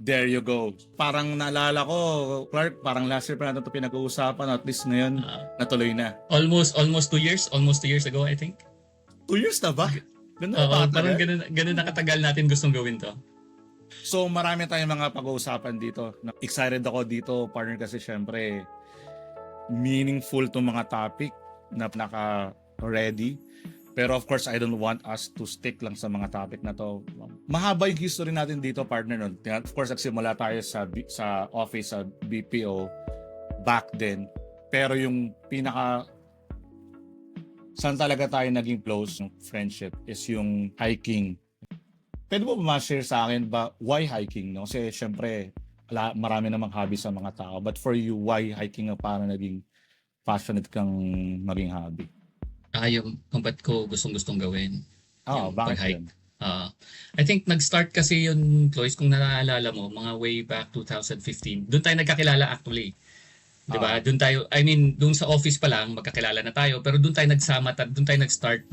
There you go. Parang naalala ko, Clark, parang last year pa natin ito pinag-uusapan. At least ngayon, natuloy na. Almost 2 years ago, I think. 2 years na ba? Ganun na Oo, ba parang katagal? ganun nakatagal natin gustong gawin to. So marami tayong mga pag-uusapan dito. Excited ako dito, partner, kasi syempre meaningful tong mga topic na naka-ready. Pero of course, I don't want us to stick lang sa mga topic na to. Mahaba yung history natin dito, partner. No? Of course, nagsimula tayo sa office sa BPO back then. Pero yung pinaka saan talaga tayo naging close ng friendship is yung hiking. Pwede mo ba ma-share sa akin ba why hiking? No? Kasi syempre, marami namang hobby sa mga tao. But for you, why hiking ang parang naging passionate kang maging hobby? Yung kung ba't ko gustong gawin. Yung Bakit pag-hike. yun? I think nag-start kasi yun, Clois, kung naalala mo, mga way back 2015. Doon tayo nagkakilala actually. 'Di ba? Doon sa office pa lang magkakilala na tayo, pero doon tayo nagsama, doon tayo nag-start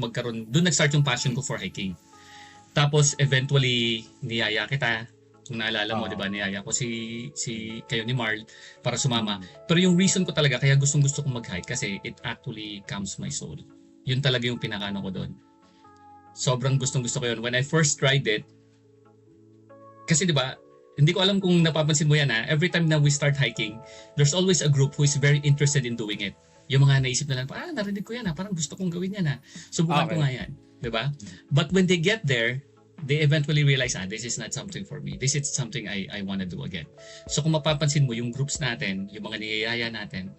yung passion ko for hiking. Tapos eventually niyaya kita. Kung naalala mo, 'di ba? Niyaya ko si kayo ni Marl para sumama. Pero yung reason ko talaga kaya gustong-gusto kong mag-hike kasi it actually calms my soul. Yun talaga yung pinakaano ko doon. Sobrang gustong-gusto ko yun. When I first tried it, kasi 'di ba, hindi ko alam kung napapansin mo yan every time na we start hiking, there's always a group who is very interested in doing it. Yung mga naisip na lang, narinig ko yan parang gusto kong gawin yan Subukan ko nga yan. 'Di ba? But when they get there, they eventually realize, this is not something for me. This is something I want to do again. So kung mapapansin mo, yung groups natin, yung mga niyayaya natin,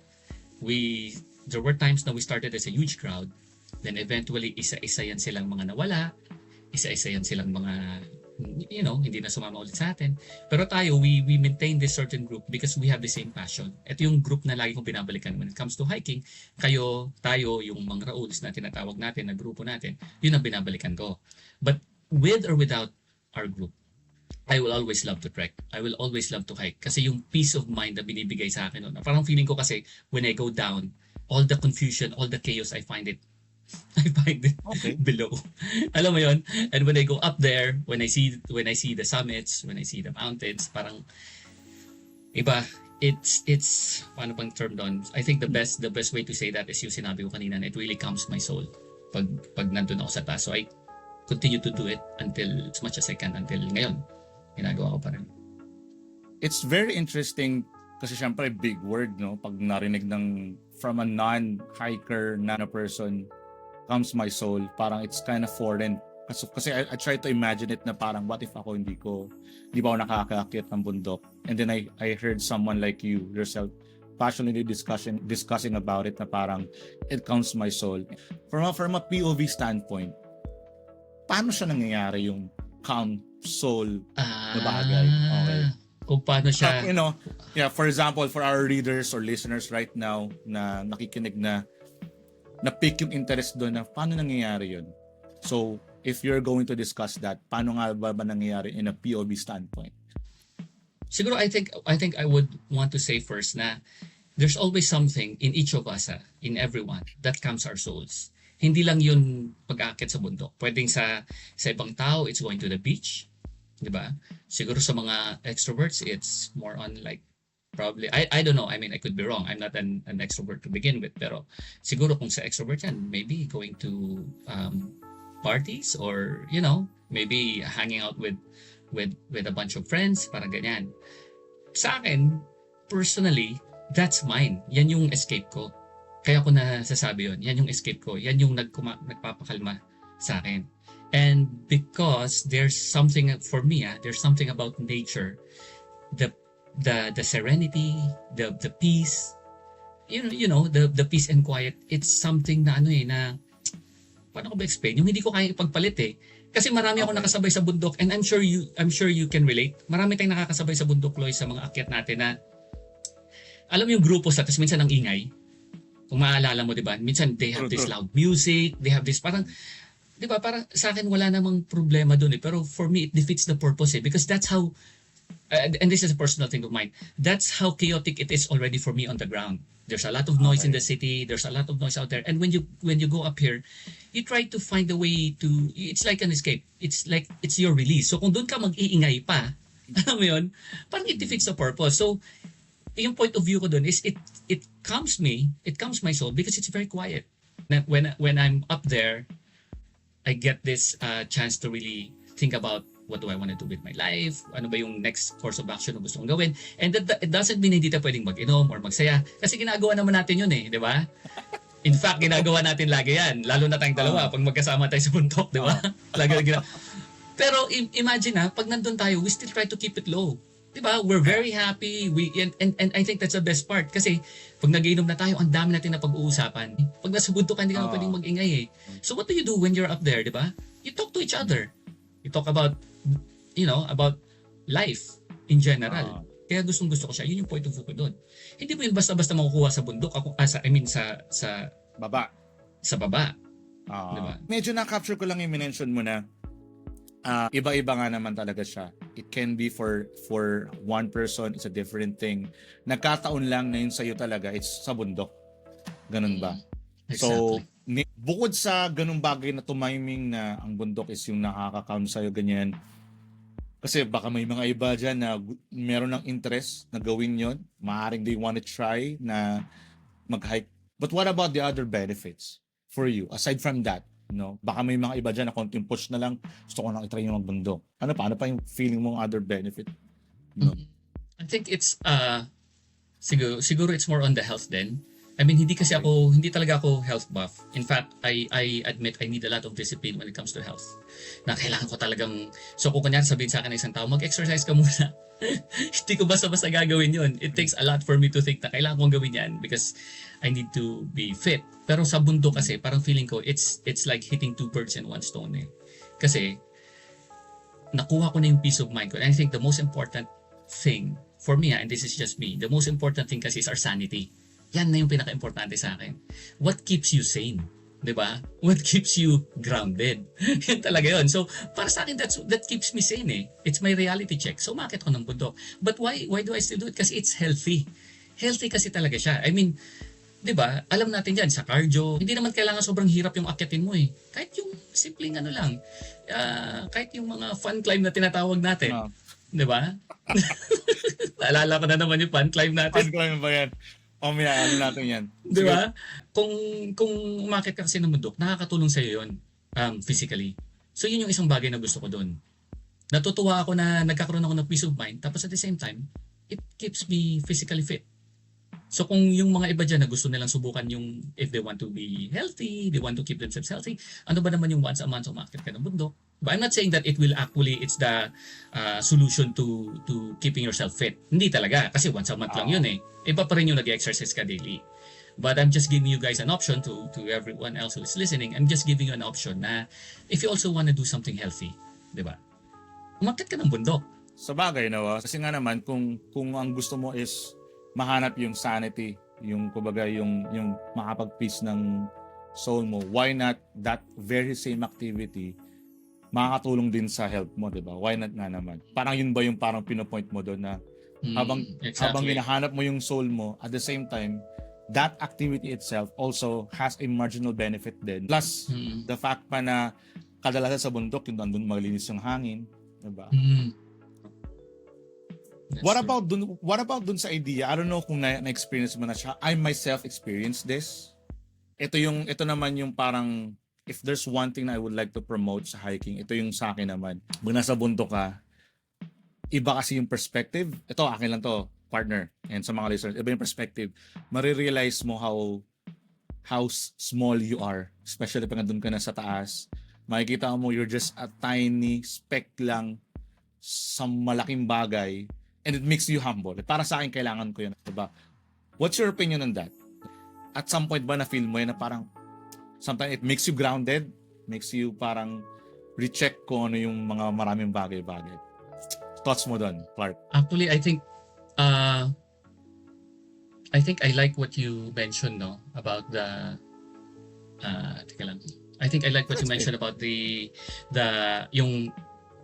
there were times na we started as a huge crowd, then eventually isa-isa yan silang mga nawala, isa-isa yan silang mga hindi na sumama ulit sa atin. Pero tayo, we maintain this certain group because we have the same passion. Ito yung group na lagi kong binabalikan when it comes to hiking. Tayo, yung mga Rauls na tinatawag natin, na grupo natin, yun ang binabalikan ko. But with or without our group, I will always love to trek. I will always love to hike. Kasi yung peace of mind na binibigay sa akin noon. Parang feeling ko kasi when I go down, all the confusion, all the chaos, I find it below. Alam mo yon? And when I go up there, when I see the summits, when I see the mountains, parang iba. It's paano pang term doon? I think the best way to say that is yung sinabi ko kanina, it really calms my soul pag nandun ako sa taas. So I continue to do it until as much as I can until ngayon. Ginagawa ko pa rin. It's very interesting kasi syempre big word, no? Pag narinig from a non-hiker na person, calms my soul, parang it's kind of foreign. Kasi I try to imagine it na parang what if ako hindi ba ako nakakaakyat ng bundok? And then I heard someone like you yourself passionately discussing about it na parang it calms my soul. From a POV standpoint, paano siya nangyayari yung calm soul na bagay? Okay. Kung paano siya... For example, for our readers or listeners right now na nakikinig na pick yung interest doon na paano nangyayari yun. So, if you're going to discuss that, paano nga ba nangyayari in a POV standpoint? Siguro I think I would want to say first na there's always something in each of us, in everyone, that calms our souls. Hindi lang yun pag-aakyat sa bundok. Pwedeng sa ibang tao, it's going to the beach. 'Di ba? Siguro sa mga extroverts, it's more on like probably, I don't know, I mean, I could be wrong. I'm not an extrovert to begin with, pero siguro kung sa extrovert yan, maybe going to parties or, maybe hanging out with a bunch of friends, parang ganyan. Sa akin, personally, that's mine. Yan yung escape ko. Kaya ko nasasabi yun. Yan yung escape ko. Yan yung nagpapakalma sa akin. And because there's something, for me, there's something about nature, the serenity, the peace, the peace and quiet, it's something na na paano ko ba explain? Yung hindi ko kaya ipagpalit Kasi marami ako nakasabay sa bundok, and I'm sure you can relate. Marami tayong nakakasabay sa bundok, Loy, sa mga akyat natin na alam mo yung grupo sa tapos minsan ang ingay. Kung maaalala mo, 'di ba? Minsan they have this loud music, they have this parang 'di ba? Parang sa akin wala namang problema doon pero for me it defeats the purpose because that's how and this is a personal thing of mine. That's how chaotic it is already for me on the ground. There's a lot of noise in the city. There's a lot of noise out there. And when you go up here, you try to find a way to. It's like an escape. It's like it's your release. So kung doon ka mag-iingay pa, Alam mo yun? Parang it defeats the purpose. So, yung point of view ko dun is it calms my soul because it's very quiet. When I'm up there, I get this chance to really think about what do I want to do with my life? Ano ba yung next course of action na gusto kong gawin? And it doesn't mean hindi tayo pwedeng mag-inom or magsaya. Kasi ginagawa naman natin yun eh, di ba? In fact, ginagawa natin lagi yan. Lalo na tayong dalawa pag magkasama tayo sa bundok, di ba? Lagi Pero imagine pag nandun tayo, we still try to keep it low. Diba? We're very happy. And I think that's the best part. Kasi pag nagiinom na tayo, ang dami natin na pag-uusapan. Pag nasa bundok ka, hindi ka pwedeng mag-ingay eh. So what do you do when you're up there, diba? You talk to each other. You talk about, about life in general. Kaya gustong-gusto ko siya. Yun yung point of view ko doon. Hindi mo yun basta-basta makukuha sa bundok. Sa Baba. Sa baba. Diba? Medyo na-capture ko lang yung minention mo na iba-iba nga naman talaga siya. It can be for one person, it's a different thing. Nagkataon lang na yun sa'yo talaga, it's sa bundok. Ganun ba? Exactly. So, bukod sa ganung bagay na tumiming na ang bundok is yung nakaka-count sa'yo, ganyan. Kasi baka may mga iba dyan na meron ng interest na gawin yon. Maaaring they want to try na mag-hike. But what about the other benefits for you? Aside from that, baka may mga iba dyan na konting push na lang, gusto ko lang itry yung magbundok. Ano pa yung feeling mong other benefit? I think it's siguro it's more on the health then. I mean, hindi talaga ako health buff. In fact, I admit I need a lot of discipline when it comes to health. Na kailangan ko talagang, so kung kanya sabihin sa akin ng isang tao, mag-exercise ka muna. Hindi ko basta-basta gagawin yun. It takes a lot for me to think na kailangan kong gawin yan because I need to be fit. Pero sa bundok kasi, parang feeling ko, it's like hitting two birds in one stone eh. Kasi, nakuha ko na yung peace of mind ko. And I think the most important thing for me, and this is just me, the most important thing kasi is our sanity. Yan na yung pinaka-importante sa akin. What keeps you sane? Diba? What keeps you grounded? Yan talaga yun. So, para sa akin, that keeps me sane eh. It's my reality check. So, umakit ko ng bundok. But why do I still do it? Kasi it's healthy. Healthy kasi talaga siya. I mean, diba? Alam natin dyan, sa cardio, hindi naman kailangan sobrang hirap yung akyatin mo eh. Kahit yung simpleng lang. Kahit yung mga fun climb na tinatawag natin. Diba? Naalala ko na naman yung fun climb natin. Fun climb ba yan? Ano natin yan. Di ba? Kung umakit ka kasi ng bundok, nakakatulong sa'yo yun physically. So yun yung isang bagay na gusto ko doon. Natutuwa ako na nagkakaroon ako ng peace of mind, tapos at the same time, it keeps me physically fit. So kung yung mga iba dyan na gusto nilang subukan yung if they want to be healthy, they want to keep themselves healthy, ano ba naman yung once a month umakit ka ng bundok? But I'm not saying that it will it's the solution to keeping yourself fit. Hindi talaga, kasi once a month lang yun eh. Iba pa rin yung nag-exercise ka daily. But I'm just giving you guys an option to everyone else who is listening. I'm just giving you an option na if you also want to do something healthy, di ba? Umakit ka ng bundok. Sa bagay, kasi nga naman, kung ang gusto mo is mahanap yung sanity, yung kumbaga yung makapag-peace ng soul mo, why not that very same activity makakatulong din sa health mo, di ba? Why not nga naman? Parang yun ba yung parang pinopoint mo doon na habang hinahanap mo yung soul mo, at the same time, that activity itself also has a marginal benefit din. Plus, the fact pa na kadalasan sa bundok, yung nandun malinis yung hangin, di ba? What about dun sa idea? I don't know kung na-experience mo na siya. I myself experienced this. Ito naman yung parang if there's one thing na I would like to promote sa hiking, ito yung sa akin naman. Pag nasa bundok ka, iba kasi yung perspective. Ito, akin lang to, partner. And sa mga listeners, iba yung perspective. Marirealize mo how small you are. Especially pag nandun ka na sa taas. Makikita mo you're just a tiny speck lang sa malaking bagay. And it makes you humble. Para sa akin, kailangan ko yun. Diba? What's your opinion on that? At some point ba na-feel mo yun na parang sometimes it makes you grounded, makes you parang recheck kung ano yung mga maraming bagay-bagay. Thoughts mo doon, Clark? Actually, I think I like what you mentioned about the teka lang. I think I like what you mentioned about the yung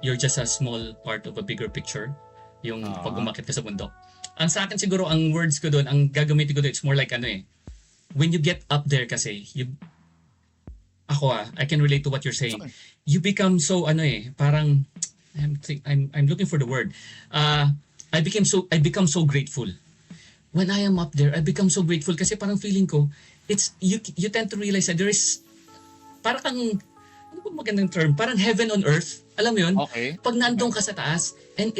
you're just a small part of a bigger picture, yung pag umakyat ka sa bundok. Ang sa akin siguro ang words ko doon, ang gagamitin ko doon, it's more like when you get up there kasi, I can relate to what you're saying. You become so parang I'm looking for the word. I become so grateful. When I am up there, I become so grateful kasi parang feeling ko, it's you tend to realize that there is parang kang, ano ba magandang term? Parang heaven on earth. Alam mo yun? Okay. Pag nandun Okay. ka sa taas, and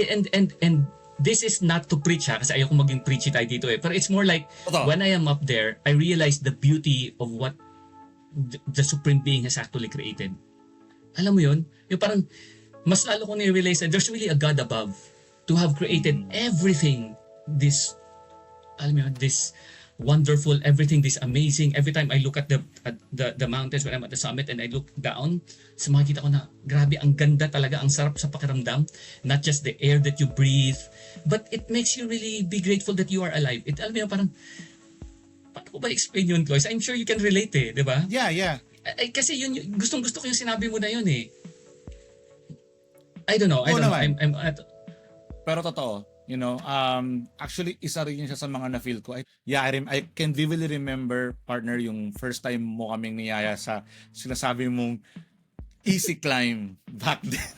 this is not to preach ha, kasi ayoko maging preachy tayo dito eh. Pero it's more like, Totoo. when I am up there, I realize the beauty of what the Supreme Being has actually created. Alam mo yun? Yung parang, mas lalo ko na-realize that there's really a God above to have created Mm. everything, this, alam mo yun, this wonderful, everything, this amazing. Every time I look at the mountains when I'm at the summit and I look down, so makikita ko na, grabe, ang ganda talaga, ang sarap sa pakiramdam. Not just the air that you breathe, but it makes you really be grateful that you are alive. It, alam mo yun, parang, paano ko ba explain yun, Cloys? I'm sure you can relate eh, di ba? Yeah, yeah. Kasi yun, gustong-gusto ko yung sinabi mo na yun eh. I don't know. Oo naman. I'm at, Pero totoo, you know, actually, isa rin yun siya sa mga na-feel ko. I can vividly remember, partner, yung first time mo kaming niyaya sa sinasabi mong easy climb back then.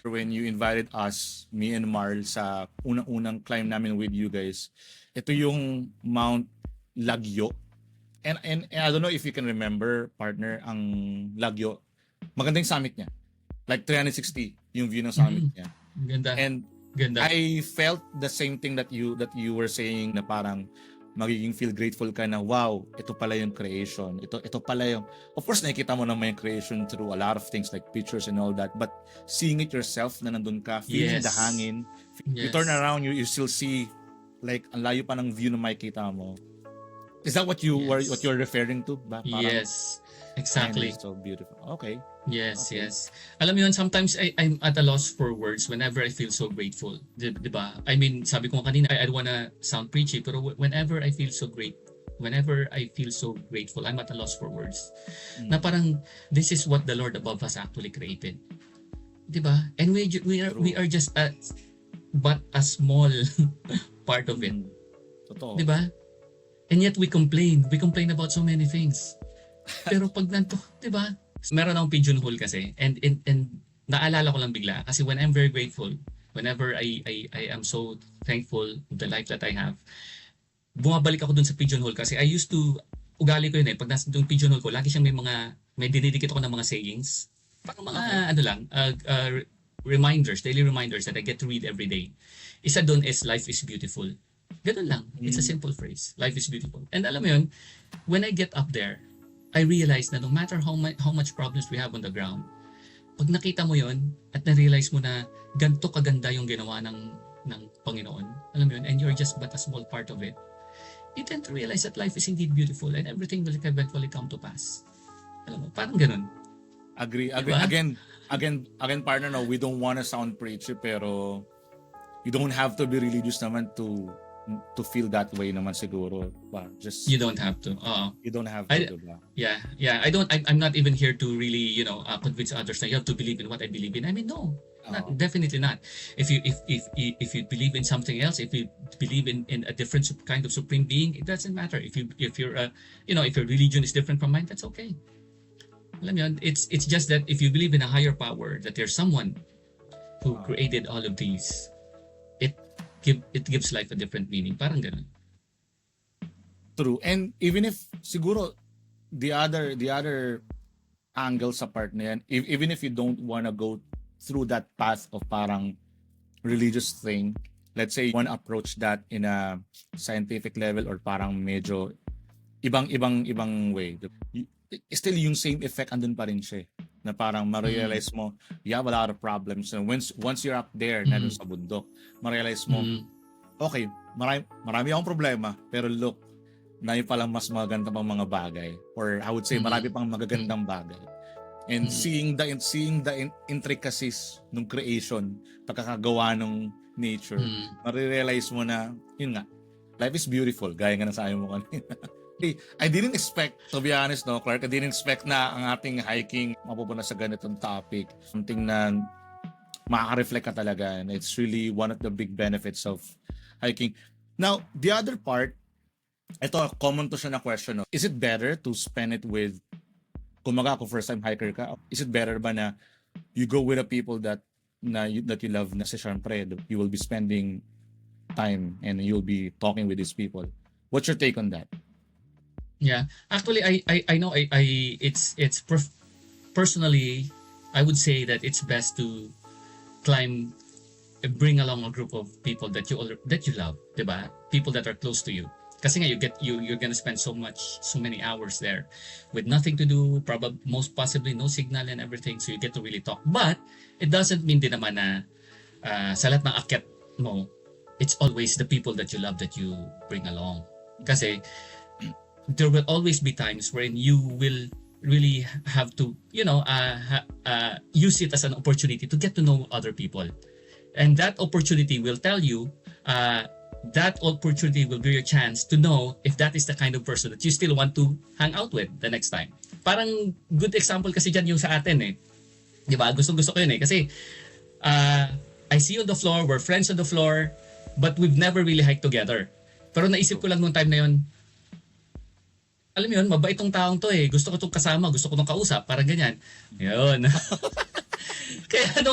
When you invited us, me and Marl, sa unang-unang climb namin with you guys, ito yung Mount Lagyo. And I don't know if you can remember, partner, ang Lagyo. Maganda yung summit niya. Like 360 yung view ng summit niya. ganda. And Ganda. I felt the same thing that you were saying, na parang magiging feel grateful ka na, wow, ito pala yung creation. Ito pala yung, of course nakikita mo naman yung creation through a lot of things like pictures and all that, but seeing it yourself na nandun ka, feeling the Yes. hangin, you Yes. turn around, you still see like ang layo pa ng view na makikita mo. Is that what you were, Yes. what you're referring to? Ba? Parang, Yes. Exactly. man, it's so beautiful. Okay. Yes, Okay. yes. Alam mo yun, sometimes I'm at a loss for words whenever I feel so grateful. Di ba? I mean, sabi ko kanina, I don't wanna sound preachy, pero whenever I feel so grateful, I'm at a loss for words. Mm. Na parang, this is what the Lord above has actually created. Di ba? And we are just but a small part of it. Mm. Totoo. Di ba? And yet we complain about so many things. Pero pag nanto, di ba? Meron akong pigeonhole kasi, and naalala ko lang bigla kasi when I'm very grateful, whenever I am so thankful of the life that I have, bumabalik ako dun sa pigeonhole kasi I used to, ugali ko yun eh, pag nasa yung pigeonhole ko, lagi siyang may dinidikit ako ng mga sayings, parang mga ano lang, daily reminders that I get to read every day. Isa dun is, life is beautiful. Ganun lang. It's a simple phrase. Life is beautiful. And alam mo yun, when I get up there, I realize na no matter how much problems we have on the ground, pag nakita mo yon at na-realize mo na ganito kaganda yung ginawa ng Panginoon, alam mo yun, and you're just but a small part of it, you tend to realize that life is indeed beautiful and everything will eventually come to pass. Alam mo, parang ganun. Agree. Diba? Again, partner, no, we don't want to sound preachy, pero you don't have to be religious naman to feel that way naman siguro. Just You don't have to. you don't have to, diba? Yeah. I'm not even here to really, convince others that you have to believe in what I believe in. I mean, no. Definitely not. If you believe in something else, if you believe in a different kind of supreme being, it doesn't matter. If your religion is different from mine, that's okay. Alam mo yun, it's just that if you believe in a higher power, that there's someone who created all of these, it gives life a different meaning. Parang ganun. True. And even if siguro the other angle sa part na yan, even if you don't wanna go through that path of parang religious thing, let's say you wanna approach that in a scientific level or parang medyo ibang way, still yung same effect andun pa rin siya, na parang ma-realize mo you have a lot of problems, and once you're up there na dun sa bundok, ma-realize mo okay, marami akong problema, pero look, na palang mas maganda pang mga bagay, or I would say marami pang magagandang bagay. And seeing the intricacies ng creation, pagkakagawa ng nature, ma-realize mo na yun nga, life is beautiful, gaya nga ng sabi mo kanina. I didn't expect, to be honest, no, Clark, I didn't expect na ang ating hiking mapupunta sa ganitong topic. Something na makaka-reflect ka talaga, and it's really one of the big benefits of hiking. Now, the other part, ito, common to siya na question, no? Is it better to spend it with, kumaga kung first time hiker ka, is it better ba na you go with the people that that you love na si syempre you will be spending time and you'll be talking with these people. What's your take on that? Yeah. Actually, I know it's personally, I would say that it's best to climb, bring along a group of people that you love, 'di ba? People that are close to you. Kasi nga you're gonna spend so many hours there with nothing to do, probably most possibly no signal and everything, so you get to really talk. But it doesn't mean din naman na sa lahat ng akyat mo, it's always the people that you love that you bring along. Kasi there will always be times wherein you will really have to, use it as an opportunity to get to know other people. And that opportunity will tell you, that opportunity will be your chance to know if that is the kind of person that you still want to hang out with the next time. Parang good example kasi dyan yung sa atin eh. Di ba? Gusto ko yun eh. Kasi I see you on the floor, we're friends on the floor, but we've never really hiked together. Pero naisip ko lang nung time na yun, alam mo yun, mabait tong taong to eh. Gusto ko tong kasama, gusto ko tong kausap, parang ganyan. Yun. kaya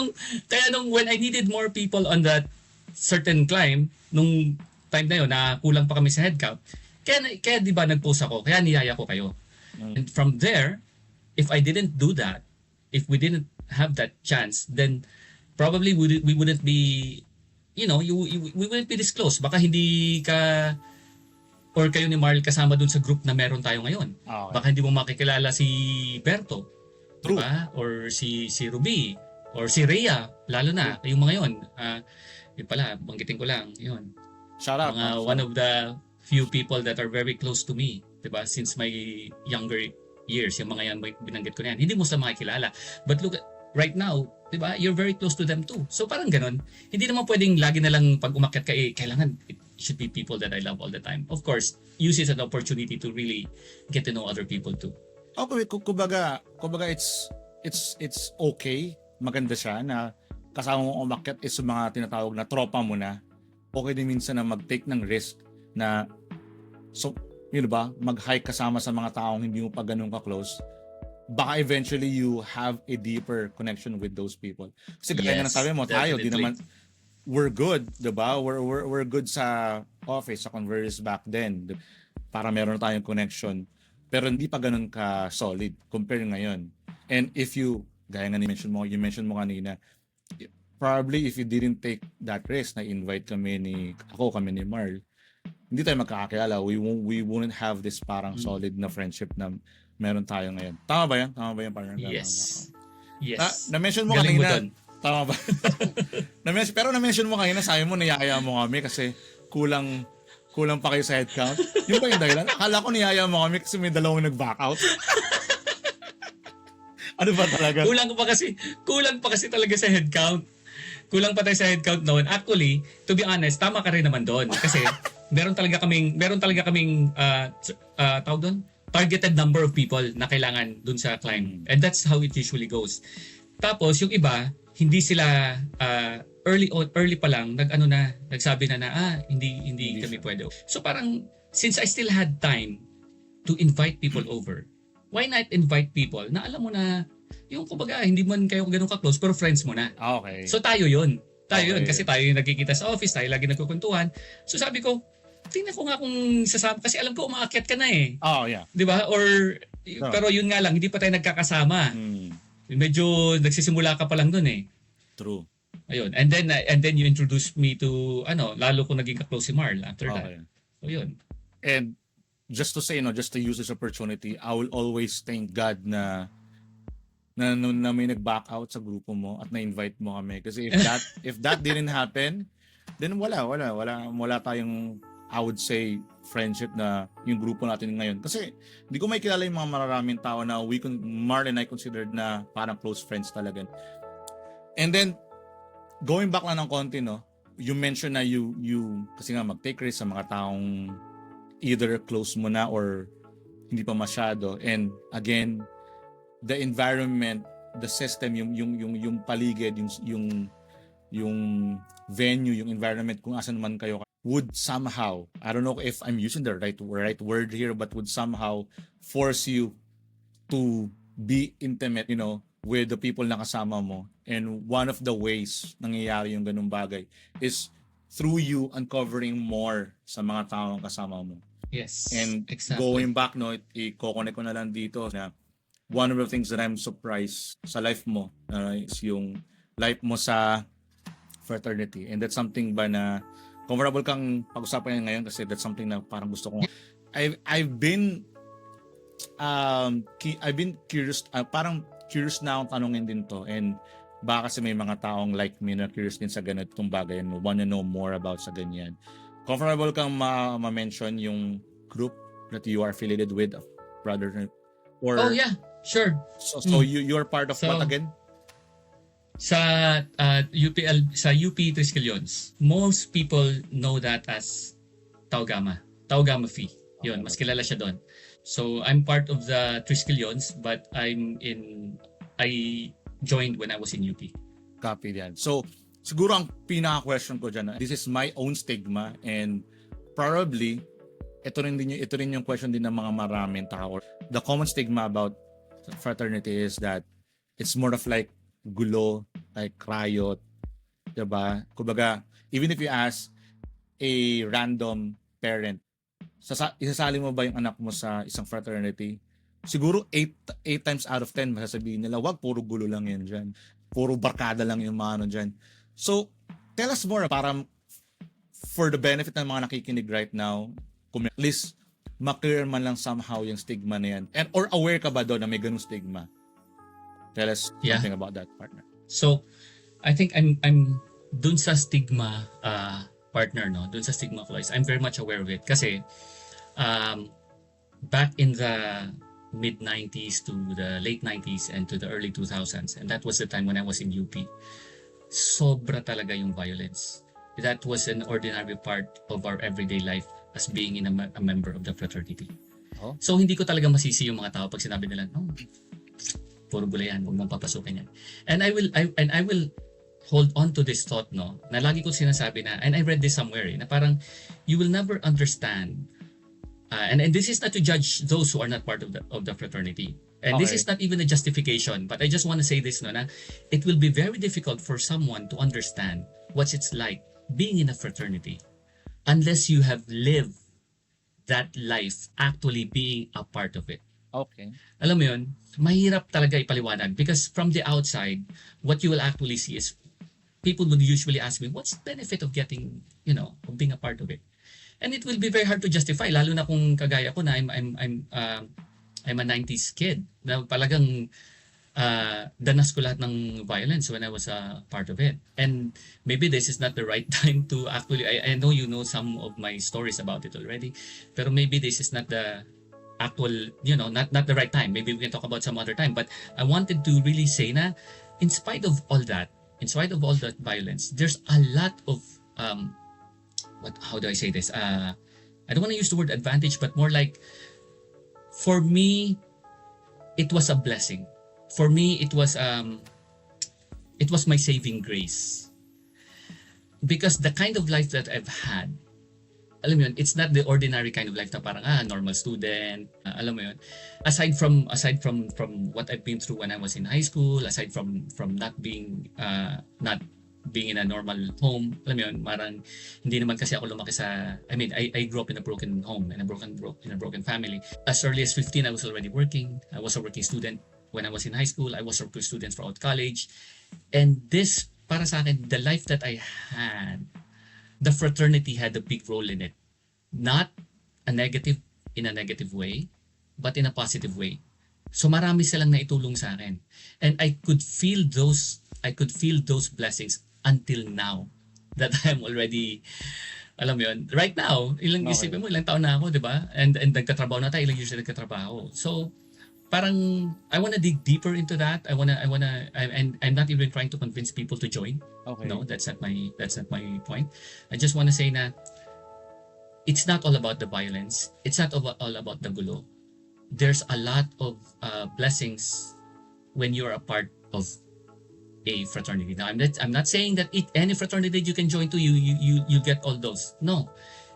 nung when I needed more people on that certain climb, nung time na yun, na kulang pa kami sa head count, kaya di ba nag-post ako, kaya niyaya ko kayo. And from there, if I didn't do that, if we didn't have that chance, then probably we wouldn't be, we wouldn't be this close. Baka hindi ka or kayo ni Marl kasama dun sa group na meron tayo ngayon. Okay. Baka hindi mo makikilala si Berto. True. Diba? Or si Ruby. Or si Rhea. Lalo na. Yung mga yun. Yun pala, banggitin ko lang. Yun. Shout out. One of the few people that are very close to me. Diba? Since my younger years. Yung mga yan, binanggit ko na yan. Hindi mo sila makikilala. But look, right now, diba? You're very close to them too. So parang ganun. Hindi naman pwedeng lagi na lang pag umakyat ka kailangan should be people that I love all the time. Of course, use it as an opportunity to really get to know other people too. Okay, kumbaga it's okay, maganda siya na kasama mo umakyat is mga tinatawag na tropa mo na. Okay din minsan na mag-take ng risk na yun ba, mag-hike kasama sa mga taong hindi mo pa ganun ka-close. Baka eventually you have a deeper connection with those people. Kasi gaya nga sabi mo, tayo, di naman, we're good, diba? We're good sa office, sa Converse back then. Para meron tayong connection. Pero hindi pa ganun ka solid compare ngayon. And if you, gaya nga you mentioned mo kanina, probably if you didn't take that risk na invite kami ni Marl, hindi tayo magkakakilala. We wouldn't have this parang solid na friendship na meron tayo ngayon. Tama ba yan? Partner? Yes. Yes. Na-mention mo galing kanina. Mo tama ba? Pero na-mention mo kanina, sabi mo niyaya mo kami kasi kulang pa kayo sa head count. Yung ba yung dahilan? Akala ko niyaya mo kami kasi may dalawang nag-back out. Ano ba talaga? Kulang pa kasi talaga sa head count. Kulang pa tayo sa head count noon. Actually, to be honest, tama ka rin naman doon. Kasi meron talaga kaming tawag doon? Targeted number of people na kailangan dun sa climb. And that's how it usually goes. Tapos yung iba, hindi sila early pa lang nagsabi na hindi kami pwede. So parang since I still had time to invite people over, why not invite people na alam mo na yung kumbaga hindi man kayo ganun ka-close pero friends mo na. Okay. So tayo yun kasi tayo yung nagkikita sa office, tayo lagi nagkukwentuhan. So sabi ko, tingnan ko nga kung sasama kasi alam ko umaakyat ka na eh. Oh, yeah. 'Di ba? Pero yun nga lang hindi pa tayo nagkakasama. Medyo nagsisimula ka pa lang doon eh. True. Ayun. And then you introduced me to lalo ko naging ka-close si Marl after that. So yun. And just to say, just to use this opportunity, I will always thank God na may nag-back out sa grupo mo at na-invite mo kami. Kasi if that didn't happen, then wala tayong, I would say, friendship na yung grupo natin ngayon. Kasi hindi ko may kilala yung mga mararaming tao na Marl and I considered na parang close friends talaga. And then, going back lang ng konti, you mentioned na you kasi nga mag-take risk sa mga taong either close mo na or hindi pa masyado. And again, the environment, the system, yung paligid, yung venue, yung environment kung asan man kayo would somehow, I don't know if I'm using the right word here, but would somehow force you to be intimate, with the people na kasama mo. And one of the ways nangyayari yung ganung bagay is through you uncovering more sa mga taong kasama mo. Yes, And exactly. going back, no, i-coconnect ko na lang dito na one of the things that I'm surprised sa life mo is yung life mo sa fraternity. And that's something ba na comfortable kang pag-usapan yan ngayon kasi that's something na parang gusto ko. I've been curious, parang curious na akong tanungin din to, and baka kasi may mga taong like me na curious din sa ganitong bagay and wanna know more about sa ganyan. Comfortable kang ma-mention yung group that you are affiliated with, Brotherhood? Or, Oh yeah, sure. so you're part of So, what again? Sa UP Triskelions, most people know that as Tau Gamma Phi. Yun, mas kilala siya doon. So I'm part of the Triskelions, but I joined when I was in UP. Copy yan. So, siguro ang pinaka-question ko dyan, this is my own stigma, and probably, ito rin yung question din ng mga maraming tao. The common stigma about fraternity is that it's more of like gulo, like riot, diba? Kumbaga, even if you ask a random parent, isasali mo ba yung anak mo sa isang fraternity? Siguro 8 times out of 10 masasabihin nila, wag, puro gulo lang yan dyan. Puro barkada lang yung mga ano dyan. So, tell us more para for the benefit ng mga nakikinig right now, kung at least ma-clear man lang somehow yung stigma na yan. And, or aware ka ba doon na may ganung stigma? Tell us something about that, partner. So, I think I'm dun sa stigma partner, no? Dun sa stigma, Cloys, I'm very much aware of it. Kasi, back in the mid-90s to the late 90s and to the early 2000s, and that was the time when I was in UP, sobra talaga yung violence. That was an ordinary part of our everyday life as being in a member of the fraternity. Oh. So, hindi ko talaga masisi yung mga tao pag sinabi nila, no, puro gula yan, huwag mong papasukin yan. And I will hold on to this thought, no, na lagi ko sinasabi na, and I read this somewhere, na parang, you will never understand, and this is not to judge those who are not part of the fraternity. And this is not even a justification, but I just want to say this, no, na it will be very difficult for someone to understand what it's like being in a fraternity unless you have lived that life actually being a part of it. Okay. Alam mo yun, mahirap talaga ipaliwanag because from the outside, what you will actually see is people would usually ask me, what's the benefit of getting, of being a part of it? And it will be very hard to justify, lalo na kung kagaya ko na I'm a 90s kid na talagang danas ko lahat ng violence when I was a part of it. And maybe this is not the right time to actually, I know you know some of my stories about it already, pero maybe this is not the actual, not the right time. Maybe we can talk about some other time. But I wanted to really say na, in spite of all that violence, there's a lot of, how do I say this? I don't want to use the word advantage, but more like, for me, it was a blessing. For me, it was my saving grace. Because the kind of life that I've had, alam mo yun, it's not the ordinary kind of life na parang normal student, alam mo yun. Aside from what I've been through when I was in high school, aside from not being in a normal home, alam mo yun, parang hindi naman kasi ako lumaki sa, I grew up in a broken home and in a broken family. As early as 15, I was already working. I was a working student when I was in high school. I was a working student throughout college. And this, para sa akin, the life that I had, the fraternity had a big role in it. Not in a negative way, but in a positive way. So marami silang naitulong sa akin. And I could feel those blessings until now that I'm already, alam mo yun, right now, isipin mo, ilang taon na ako, di ba? And nagkatrabaho na tayo, ilang years na nagkatrabaho. So, parang, I wanna dig deeper into that. I'm not even trying to convince people to join. Okay. No, that's not my point. I just wanna say na, it's not all about the violence. It's not all about the gulo. There's a lot of blessings when you're a part of a fraternity. Now, I'm not saying that any fraternity you can join to, you get all those. No.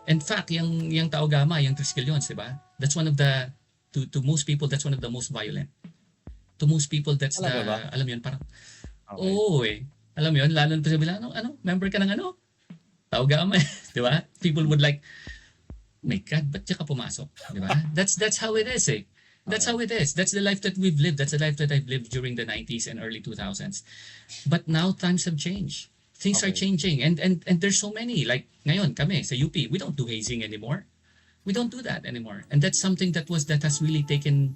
In fact, yung Tau Gamma, yung Triskelions, di ba? That's one of the, to most people, that's one of the most violent. To most people, that's the, Talaga ba? alam mo yun, parang, Okay. oo eh. Alam mo yun, lalo na sabi lang, member ka ng ano? Tawag ka di ba? People would like, my God, ba't ka pumasok? Di ba? That's how it is eh. That's Okay. how it is. That's the life that we've lived. That's the life that I've lived during the 90s and early 2000s. But now times have changed. Things are Okay. changing and there's so many. Like ngayon kami sa UP, we don't do hazing anymore. We don't do that anymore. And that's something that has really taken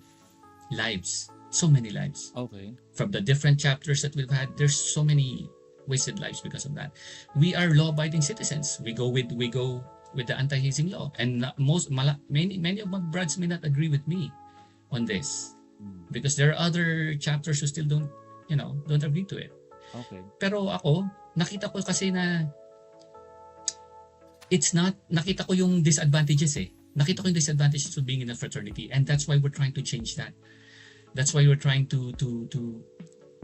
lives. So many lives. Okay. From the different chapters that we've had, there's so many wasted lives because of that. We are law-abiding citizens. We go with the anti-hazing law, and many of my brothers may not agree with me on this because there are other chapters who still don't agree to it. Okay. Pero ako, nakita ko kasi na nakita ko yung disadvantages eh. Nakita ko yung disadvantages of being in a fraternity, and that's why we're trying to change that. That's why we're trying to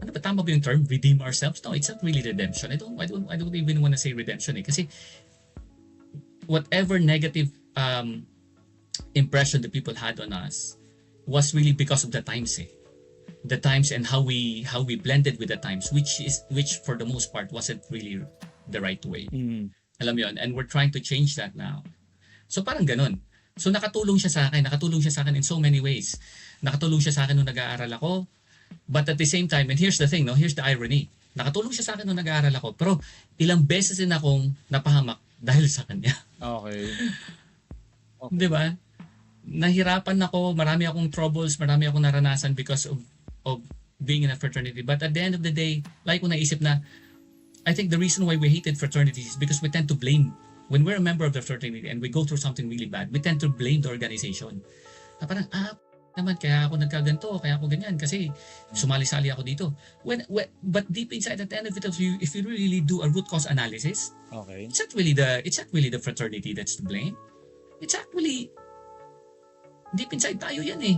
ano ba, tama ba yung term? Redeem ourselves? No, it's not really redemption. I don't even want to say redemption eh. Kasi whatever negative impression the people had on us was really because of the times eh. The times and how we blended with the times, which for the most part wasn't really the right way. Alam mo yun? And we're trying to change that now. So parang ganun. So nakatulong siya sa akin in so many ways. Nakatulong siya sa akin nung nag-aaral ako. But at the same time, and here's the thing, no? Here's the irony. Nakatulong siya sa akin nung nag-aaral ako, pero ilang beses din akong napahamak dahil sa kanya. Okay. Okay. 'Di ba? Nahirapan ako, marami akong troubles, marami akong naranasan because of being in a fraternity. But at the end of the day, like ko naisip na, I think the reason why we hated fraternities is because we tend to blame. When we're a member of the fraternity and we go through something really bad, we tend to blame the organization. Na parang, naman, kaya ako nagkaganto, kaya ako ganyan, kasi sumali-sali ako dito. But deep inside, at the end of it, if you really do a root cause analysis, Okay. it's not really the fraternity that's to blame. It's actually, deep inside tayo yan eh.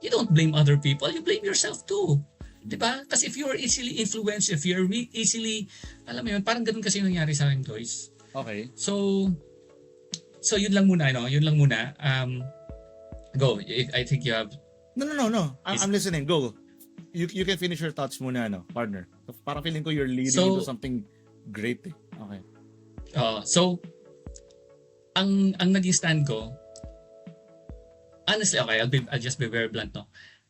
You don't blame other people, you blame yourself too. Diba? Kasi if you're easily influenced, if you're easily, alam mo yun, parang ganun kasi yung nangyari sa akin, guys. Okay. So yun lang muna, Yun lang muna. Go. I think you have... No. I'm listening. Go. You can finish your thoughts muna, partner. Parang feeling ko you're leading into something great eh. Okay. So, ang naging stand ko, honestly, okay, I'll just be very blunt, no?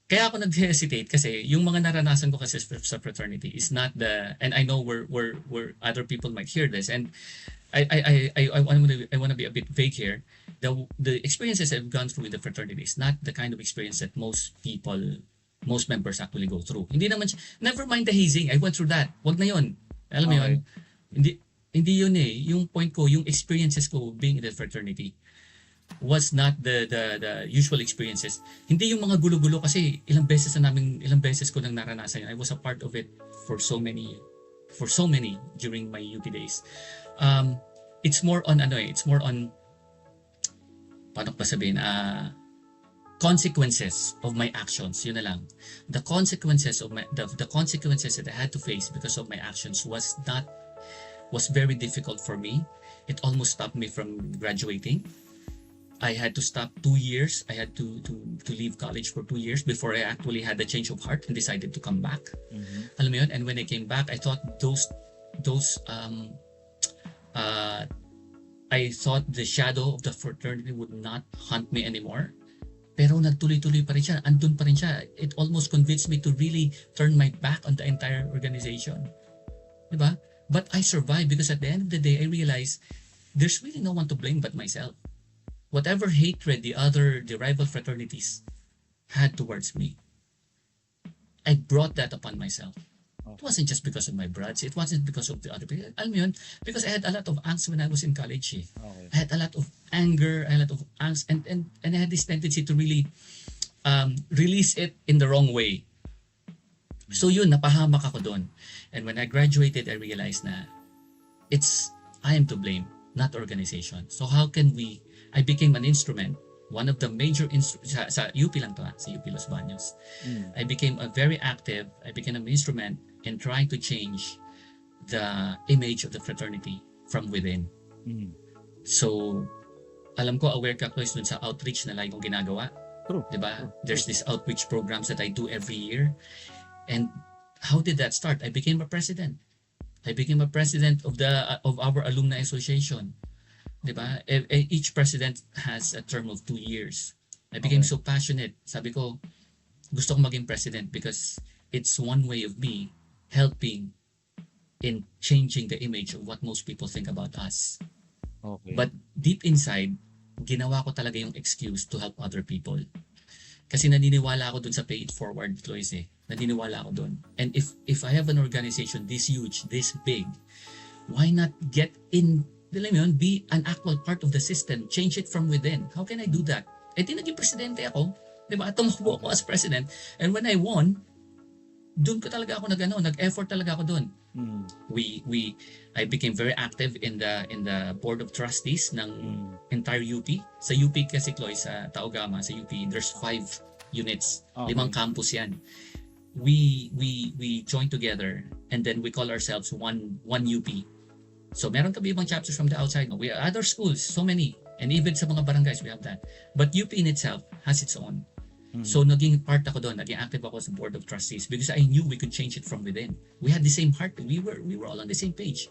Kaya ako nag-hesitate kasi yung mga naranasan ko kasi sa fraternity is not and I know where other people might hear this, and I want to be a bit vague here. The experiences I've gone through with the fraternity is not the kind of experience that most members actually go through. Hindi naman, never mind the hazing, I went through that. Wag na yun. Alam mo yun? Hindi yun eh. Yung point ko, yung experiences ko being in the fraternity was not the usual experiences. Hindi yung mga gulo-gulo kasi ilang beses ko nang naranasan yun. I was a part of it for so many during my UP days. It's more on paano ba sabihin, consequences of my actions. Yun na lang. The consequences that I had to face because of my actions was very difficult for me. It almost stopped me from graduating. I had to stop 2 years. I had to leave college for 2 years before I actually had a change of heart and decided to come back. Alam mo yun? And when I came back, I thought I thought the shadow of the fraternity would not haunt me anymore. Pero nagtuloy-tuloy pa rin siya. Andun pa rin siya. It almost convinced me to really turn my back on the entire organization. Diba? But I survived because at the end of the day, I realized there's really no one to blame but myself. Whatever hatred the rival fraternities had towards me, I brought that upon myself. It wasn't just because of my brothers. It wasn't because of the other people. Alam mo yun? Because I had a lot of angst when I was in college. Eh. Okay. I had a lot of anger, I had a lot of angst, and I had this tendency to really release it in the wrong way. So yun, napahamak ako doon. And when I graduated, I realized na I am to blame, not organization. So how can I became an instrument, one of the major sa UP lang to, sa UP Los Baños. I became an instrument in trying to change the image of the fraternity from within. So, alam ko aware ka, Chloe, dun sa outreach na lagi kong ginagawa. True. Diba? True. There's this outreach programs that I do every year. And how did that start? I became a president. I became a president of our alumni association. Diba? Each president has a term of 2 years. I became Okay. so passionate. Sabi ko, gusto ko maging president because it's one way of me helping in changing the image of what most people think about us. Okay. But deep inside, ginawa ko talaga yung excuse to help other people. Kasi naniniwala ako dun sa pay it forward, Lois eh. Naniniwala ako dun. And if I have an organization this huge, this big, why not get in, alam mo yun, be an actual part of the system, change it from within. How can I do that? Eh di naging presidente ako. Diba? Tumakbo ako as president. And when I won, dun ko talaga ako nag-effort talaga ako dun. Mm. I became very active in the board of trustees ng Mm. entire UP. Sa UP kasi, Chloe, sa Taogama, sa UP, there's 5 units. Okay. 5 campus yan. We joined together and then we call ourselves one UP. So meron kami ibang chapters from the outside. We have other schools, so many. And even sa mga barangays, we have that. But UP in itself has its own. Mm. So naging part ako doon, naging active ako sa board of trustees because I knew we could change it from within. We had the same heart. We were all on the same page.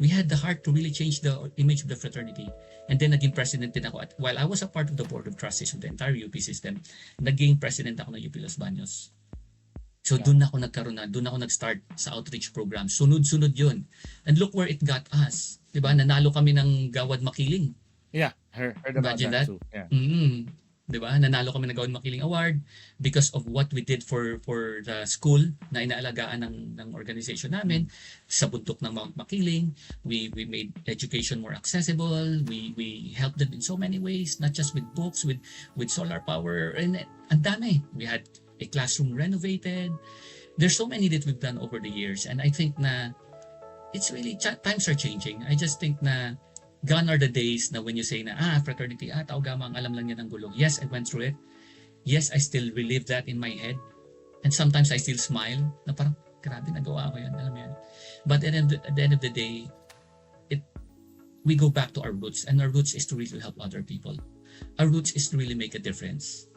We had the heart to really change the image of the fraternity. And then naging president din ako. At while I was a part of the board of trustees of the entire UP system, naging president ako ng UP Los Baños. So doon ako nag-start sa outreach program. Sunod-sunod yun. And look where it got us. Diba? Nanalo kami ng Gawad Makiling. Yeah, heard about Imagine that that. too. Yeah. Mm-hmm. Diba? Nanalo kami ng Gawad Makiling Award because of what we did for the school na inaalagaan ng organization namin sa bundok ng Mount Makiling. We made education more accessible. We helped them in so many ways, not just with books, with solar power, and ang dami. We had a classroom renovated. There's so many that we've done over the years, and I think na it's really times are changing. I just think na gone are the days na when you say na fraternity, Taogama, ang alam lang yan ng gulo. Yes, I went through it. Yes, I still relive that in my head. And sometimes I still smile na parang grabe nagawa ko yan, alam mo yan. But at the end of the day, we go back to our roots, and our roots is to really help other people. Our roots is to really make a difference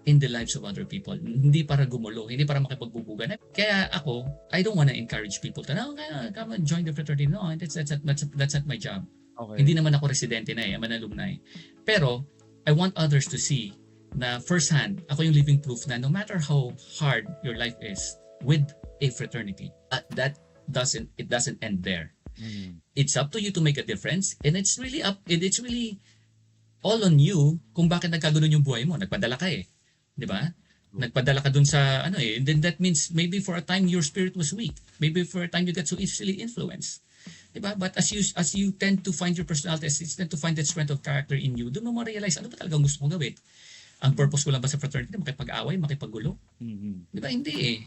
in the lives of other people. Hindi para gumulo, hindi para makipagbubugan. Kaya ako, I don't wanna encourage people to, no, come and join the fraternity. No, that's not my job. Okay. Hindi naman ako residente na I'm an alumni. Pero, I want others to see na firsthand, ako yung living proof na no matter how hard your life is with a fraternity, it doesn't end there. Mm. It's up to you to make a difference, and it's really all on you kung bakit nagkaganoon yung buhay mo. Nagpadala ka eh. Di ba? Nagpadala ka dun sa and then that means maybe for a time your spirit was weak. Maybe for a time you got so easily influenced. Diba? But as you tend to find your personality, as you tend to find that strength of character in you, doon mo ma-realize ano ba talagang gusto mong gawin. Ang purpose ko lang ba sa fraternity? Makipag-away, makipaggulo? Mm-hmm. Diba? Hindi eh.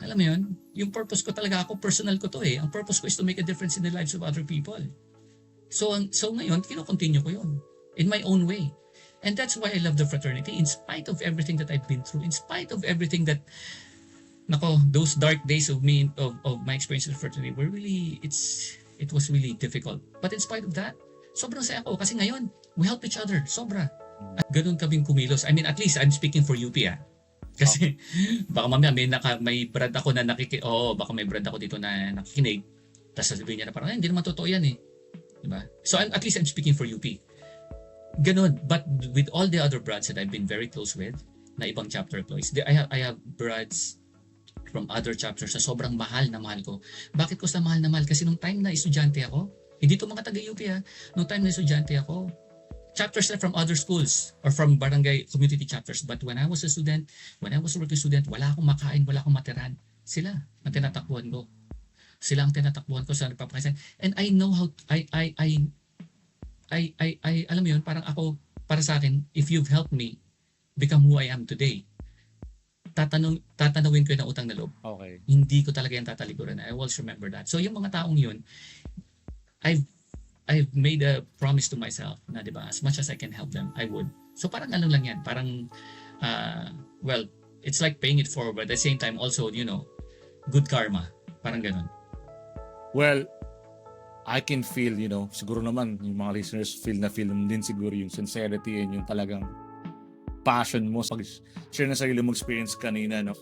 Alam mo yun? Yung purpose ko talaga ako, personal ko to eh. Ang purpose ko is to make a difference in the lives of other people. So ngayon, kino-continue ko yun. In my own way. And that's why I love the fraternity. In spite of everything that I've been through, in spite of everything that those dark days of me, of my experience with fraternity were really, it was really difficult. But in spite of that, sobrang saya ko. Kasi ngayon, we help each other. Sobra. At ganun kaming kumilos. I mean, at least I'm speaking for UP Kasi baka mamaya may brad ako na baka may brad ako dito na nakikinig. Tapos sasabihin niya na parang, hindi naman totoo yan eh. Diba? So at least I'm speaking for UP. Ganun. But with all the other brads that I've been very close with, na ibang chapter employees, I have brads from other chapters na sobrang mahal na mahal ko. Bakit ko sa mahal na mahal? Kasi nung time na estudyante ako, hindi to mga taga-UP nung time na estudyante ako, chapters na from other schools or from barangay community chapters. But when I was a student, when I was a working student, wala akong makain, wala akong matiran. Sila ang tinatakbuhan ko. Sila ang tinatakbuhan ko sa nagpapakain. And I know how, alam mo yun, parang ako, para sa akin, if you've helped me become who I am today, tatanawin ko yung utang na loob. Okay. Hindi ko talaga yung tatalikuran. I always remember that. So yung mga taong yun, I've made a promise to myself na, di ba, as much as I can help them, I would. So parang ano lang yan, parang, well, it's like paying it forward, but at the same time also, good karma. Parang ganun. Well, I can feel, siguro naman, yung mga listeners feel din siguro yung sincerity and yung talagang passion mo, pag-share na sarili mo experience kanina, no?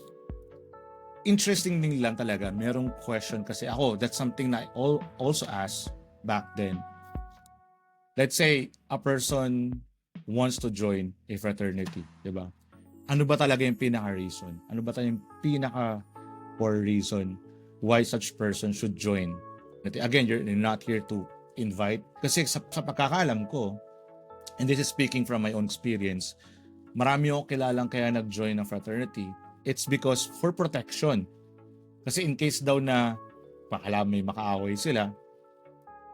Interesting din lang talaga, merong question kasi ako, that's something na I also asked back then. Let's say, a person wants to join a fraternity, di ba? Ano ba talaga yung pinaka-reason? Ano ba talaga yung pinaka-core reason why such person should join? Again, you're not here to invite. Kasi sa pagkakaalam ko, and this is speaking from my own experience, marami akong kilalang kaya nag-join ng fraternity. It's because for protection. Kasi in case daw na pakala may makaaway sila,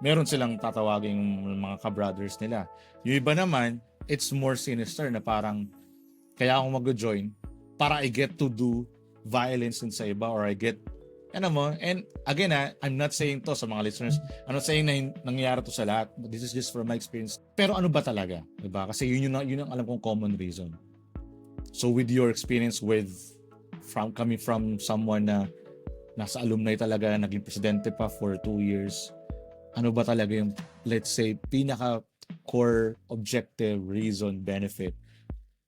meron silang tatawaging mga ka-brothers nila. Yung iba naman, it's more sinister na parang kaya ako mag-join para I get to do violence sa iba or I get, ano mo, and again I'm not saying to sa mga listeners, I'm not saying na nangyayari to sa lahat, this is just from my experience. Pero ano ba talaga? Diba? Kasi yun yung alam kong common reason. So with your experience coming from someone na nasa alumni talaga, naging presidente pa for 2 years, ano ba talaga yung, let's say, pinaka core objective reason, benefit,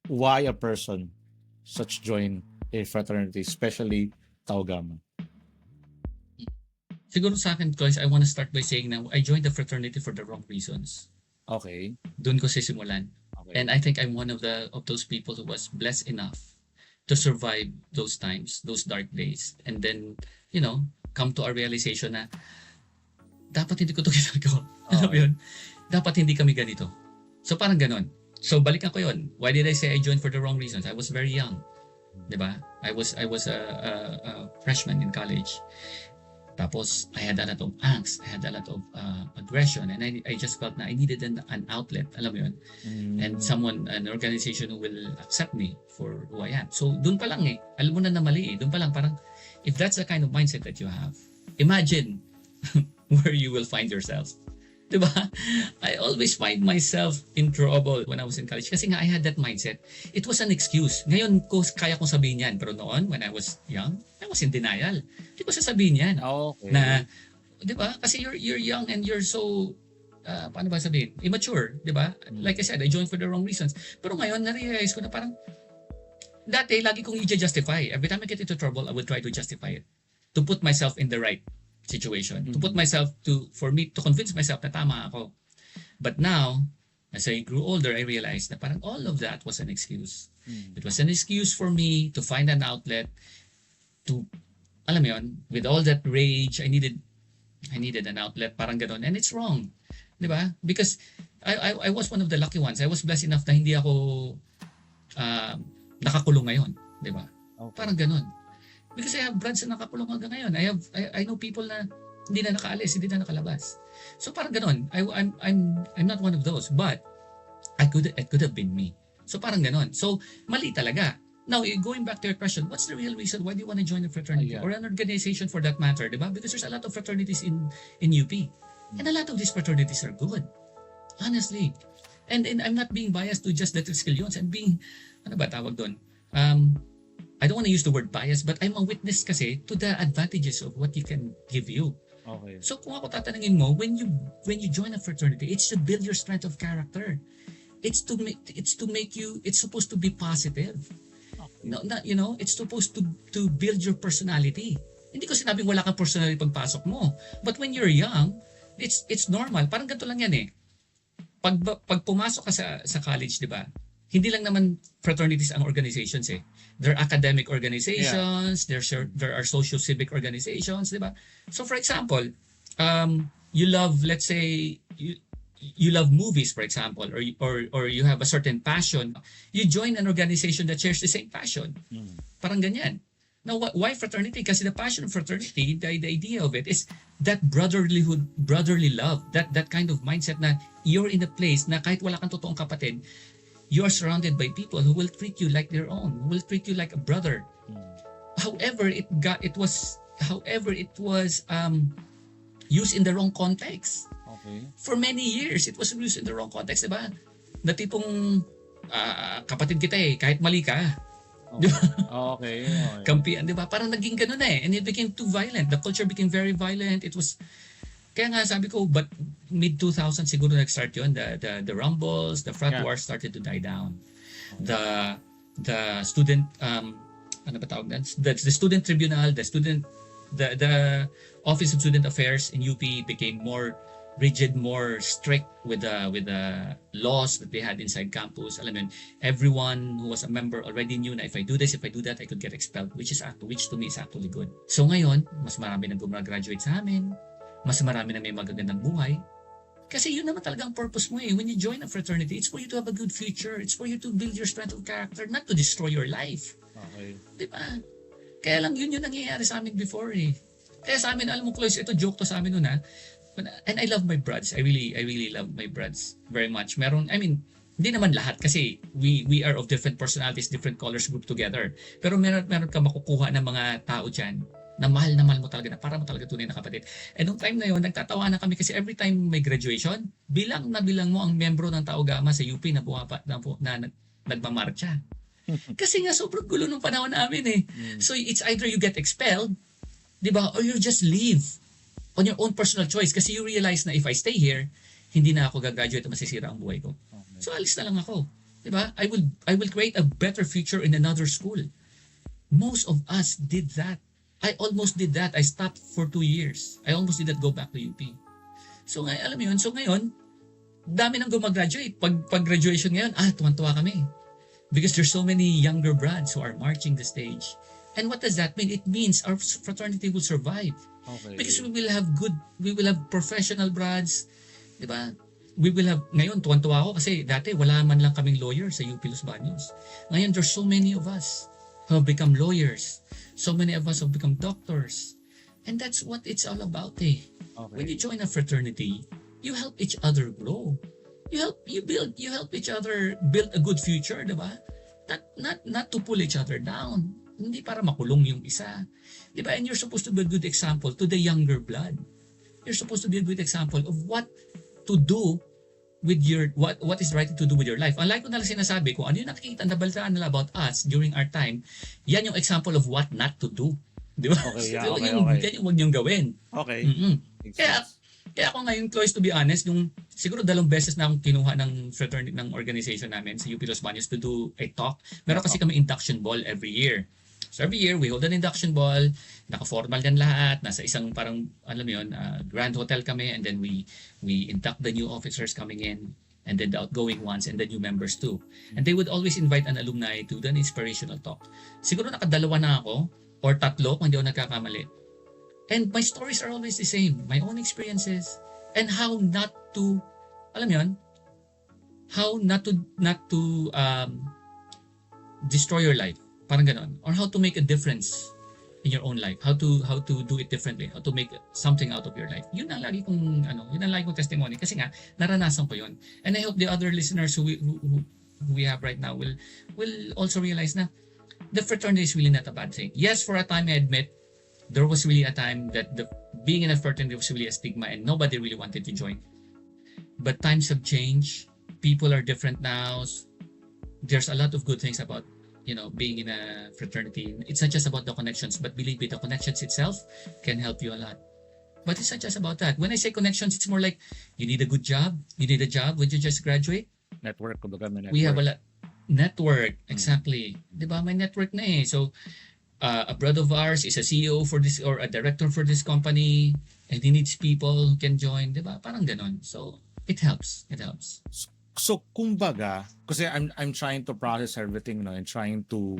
why a person such join a fraternity, especially Tau Gamma? Siguro sa akin, Cloys, I want to start by saying na I joined the fraternity for the wrong reasons. Okay. Doon ko sisimulan. Okay. And I think I'm one of those people who was blessed enough to survive those times, those dark days. And then, come to a realization na dapat hindi ko ito ginagawa. Alam mo yun? Dapat hindi kami ganito. So parang ganon. So balikan ko yun. Why did I say I joined for the wrong reasons? I was very young. Diba? I was a freshman in college. Tapos, I had a lot of angst. I had a lot of aggression. And I just felt na I needed an outlet. Alam mo yun? And an organization who will accept me for who I am. So, dun pa lang alam mo na mali Dun pa lang parang, if that's the kind of mindset that you have, imagine where you will find yourself. Diba? I always find myself in trouble when I was in college. Kasi nga, I had that mindset. It was an excuse. Ngayon, kaya kong sabihin yan. Pero noon, when I was young, I was in denial. Hindi ko sasabihin yan. Okay. Na, diba? Kasi you're young and you're so, paano ba sabihin? Immature. Diba? Like I said, I joined for the wrong reasons. Pero ngayon, na-realize ko na parang, dati, lagi kong i-justify. Every time I get into trouble, I will try to justify it. To put myself in the right situation. To put myself for me to convince myself na tama ako. But now, as I grew older, I realized na parang all of that was an excuse. It was an excuse for me to find an outlet to, alam mo yun, with all that rage, I needed an outlet, parang gano'n. And it's wrong. Di ba? Because I was one of the lucky ones. I was blessed enough na hindi ako nakakulong ngayon. Di ba? Okay. Parang gano'n. Because I have brands na nakakulong hanggang ngayon. I know people na hindi na nakaalis, hindi na nakalabas. So parang gano'n. I'm not one of those, but it could have been me. So parang gano'n. So mali talaga. Now, going back to your question, what's the real reason why do you want to join a fraternity or an organization for that matter, diba? Because there's a lot of fraternities in UP. And a lot of these fraternities are good. Honestly. And I'm not being biased to just the Triskelions. I'm being, ano ba tawag doon? I don't want to use the word bias, but I'm a witness kasi to the advantages of what you can give you. Okay. So kung ako tatanungin mo, when you join a fraternity, it's to build your strength of character. It's to make you, it's supposed to be positive. Okay. No, it's supposed to build your personality. Hindi ko sinabing wala kang personality pagpasok mo. But when you're young, it's normal. Parang ganito lang yan Pag pumasok ka sa college, di ba? Hindi lang naman fraternities ang organizations There are academic organizations, there are socio-civic organizations, di ba? So for example, you love, let's say, you love movies, for example, or you have a certain passion, you join an organization that shares the same passion. Parang ganyan. Now, why fraternity? Kasi the passion of fraternity, the idea of it is that brotherly love, that kind of mindset na you're in a place na kahit wala kang totoong kapatid, you are surrounded by people who will treat you like their own, who will treat you like a brother. However, it was used in the wrong context. Okay. For many years, it was used in the wrong context, diba? Na tipong kapatid kita kahit mali ka. Okay. Diba? Okay. Kampian, diba? Parang naging ganun and it became too violent. The culture became very violent. It was, kaya nga sabi ko, but mid-2000 siguro nag-start yun, the rumbles, the frat wars started to die down. the student ano ba tawag yan? The student tribunal, the Office of Student Affairs in UP became more rigid, more strict with the laws that they had inside campus. Alam mo yun, everyone who was a member already knew na if I do this, if I do that, I could get expelled, which to me is actually good. So ngayon, mas marami nang gumraduate sa amin, mas marami na may magagandang buhay. Kasi yun naman talagang purpose mo eh. When you join a fraternity, it's for you to have a good future. It's for you to build your strength of character, not to destroy your life. Okay. Di ba? Kaya lang yun yung nangyayari sa amin before eh. Kaya sa amin, alam mo Cloys, ito joke to sa amin noon ha. And I love my brothers. I really love my brothers very much. Hindi naman lahat kasi we are of different personalities, different colors grouped together. Pero meron ka makukuha ng mga tao dyan na mahal mo talaga, na para mo talaga tunay na kapatid. And nung time na yun, nagtatawanan kami kasi every time may graduation, bilang mo ang membro ng Tao Gama sa UP na nagmamarcha. Kasi nga sobrang gulo nung panahon namin eh. So it's either you get expelled, di ba, or you just leave on your own personal choice kasi you realize na if I stay here, hindi na ako gagraduate at masisira ang buhay ko. So alis na lang ako. Di ba? I will create a better future in another school. Most of us did that. I almost did that. I stopped for 2 years. I almost did that go back to UP. So alam mo yun, so ngayon, dami nang gumagraduate. Pag graduation ngayon, tuwan-tuwa kami. Because there's so many younger brads who are marching the stage. And what does that mean? It means our fraternity will survive. Okay. Because we will have professional brads, di ba? Ngayon, tuwan-tuwa ako kasi dati wala man lang kaming lawyer sa UP Los Baños. Ngayon, there's so many of us who have become lawyers. So many of us have become doctors. And that's what it's all about eh. Okay. When you join a fraternity, you help each other grow. You help each other build a good future, di ba? Not to pull each other down. Hindi para makulong yung isa. Di ba? And you're supposed to be a good example to the younger blood. You're supposed to be a good example of what to do with what is right to do with your life. Unlike ko na lang sinasabi, kung ano yung nakikita na balitaan nila about us during our time, yan yung example of what not to do. Di ba? Okay, yeah, So, okay. yan yung huwag niyong gawin. Okay. Mm-hmm. Makes Kaya ako ngayon, Cloys, to be honest, siguro 2 beses na akong kinuha ng fraternity ng organization namin sa UP Los Baños to do a talk. Meron kasi kami induction ball every year. So every year, we hold an induction ball, naka-formal yan lahat, nasa isang parang, alam mo yun, grand hotel kami, and then we induct the new officers coming in, and then the outgoing ones, and the new members too. And they would always invite an alumni to do an inspirational talk. Siguro nakadalawa na ako, or 3 kung hindi ako nagkakamali. And my stories are always the same. My own experiences, and how not to, alam mo yun, how not to destroy your life. Parang ganon. Or how to make a difference in your own life. How to do it differently. How to make something out of your life. Yun ang lagi kong testimony kasi nga naranasan ko yun. And I hope the other listeners who we have right now will also realize na the fraternity is really not a bad thing. Yes, for a time I admit there was really a time that being in a fraternity was really a stigma and nobody really wanted to join. But times have changed. People are different now. There's a lot of good things about being in a fraternity. It's not just about the connections, but believe me, the connections itself can help you a lot. But it's not just about that. When I say connections, it's more like you need a good job. You need a job when you just graduate. Network, kumbaga may network. We have a lot. Network, exactly. Di ba? May network na eh. So, a brother of ours is a CEO for this or a director for this company and he needs people who can join. Di ba? Parang ganon. So, it helps. It helps. So kumbaga, kasi I'm trying to process everything, no, and trying to